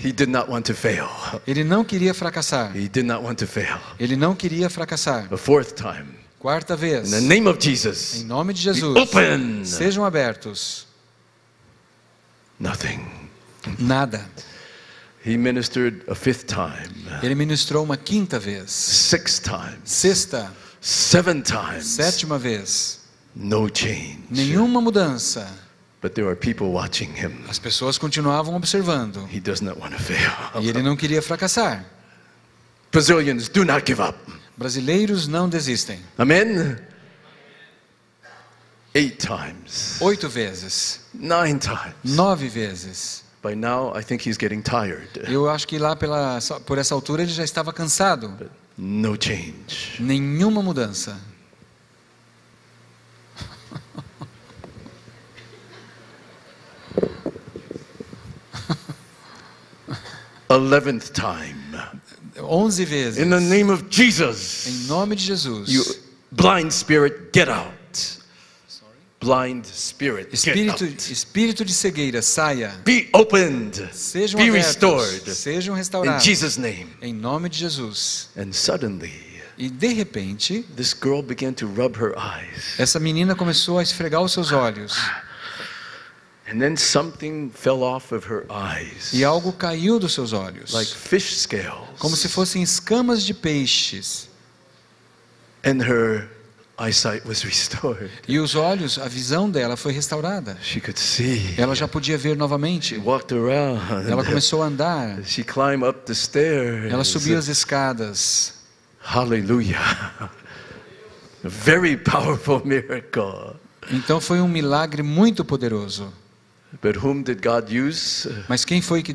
He did not want to fail. Ele não queria fracassar. He did not want to fail. Ele não queria fracassar. A fourth time. Quarta vez: In the name of em Jesus, nome de be Jesus, open. sejam abertos. Nothing. Nada. He ministered a fifth time, Ele ministrou uma quinta vez, sixth time, sexta, seventh times. sétima vez. No change. Nenhuma mudança. But there are people watching him. As pessoas continuavam observando. He does not want to fail. E ele não queria fracassar. Brazilians do not give up. Brasileiros não desistem. Amen. 8 times. 8 vezes. 9 times. 9 vezes. By now, I think he's getting tired. Eu acho que lá por essa altura ele já estava cansado. But no change. Nenhuma mudança. Eleventh time. 11 vezes. In the name of Jesus. Em nome de Jesus. You blind spirit, get out. Blind spirit, get out. Espírito de cegueira, saia. Be opened. Sejam Be abertos. restored. Sejam In restaurados. Jesus' name. Em nome de Jesus. And suddenly, E de repente, this girl began to rub her eyes. essa menina começou a esfregar os seus olhos. And then something fell off of her eyes. E algo caiu dos seus olhos. Like fish scales. Como se fossem escamas de peixes. And her eyesight was restored. E os olhos, a visão dela foi restaurada. She could see. Ela já podia ver novamente. She walked around. Ela começou a andar. She climbed up the stairs. Ela subiu as escadas. Hallelujah. A very powerful miracle. Então foi um milagre muito poderoso. But whom did God use? Mas quem foi que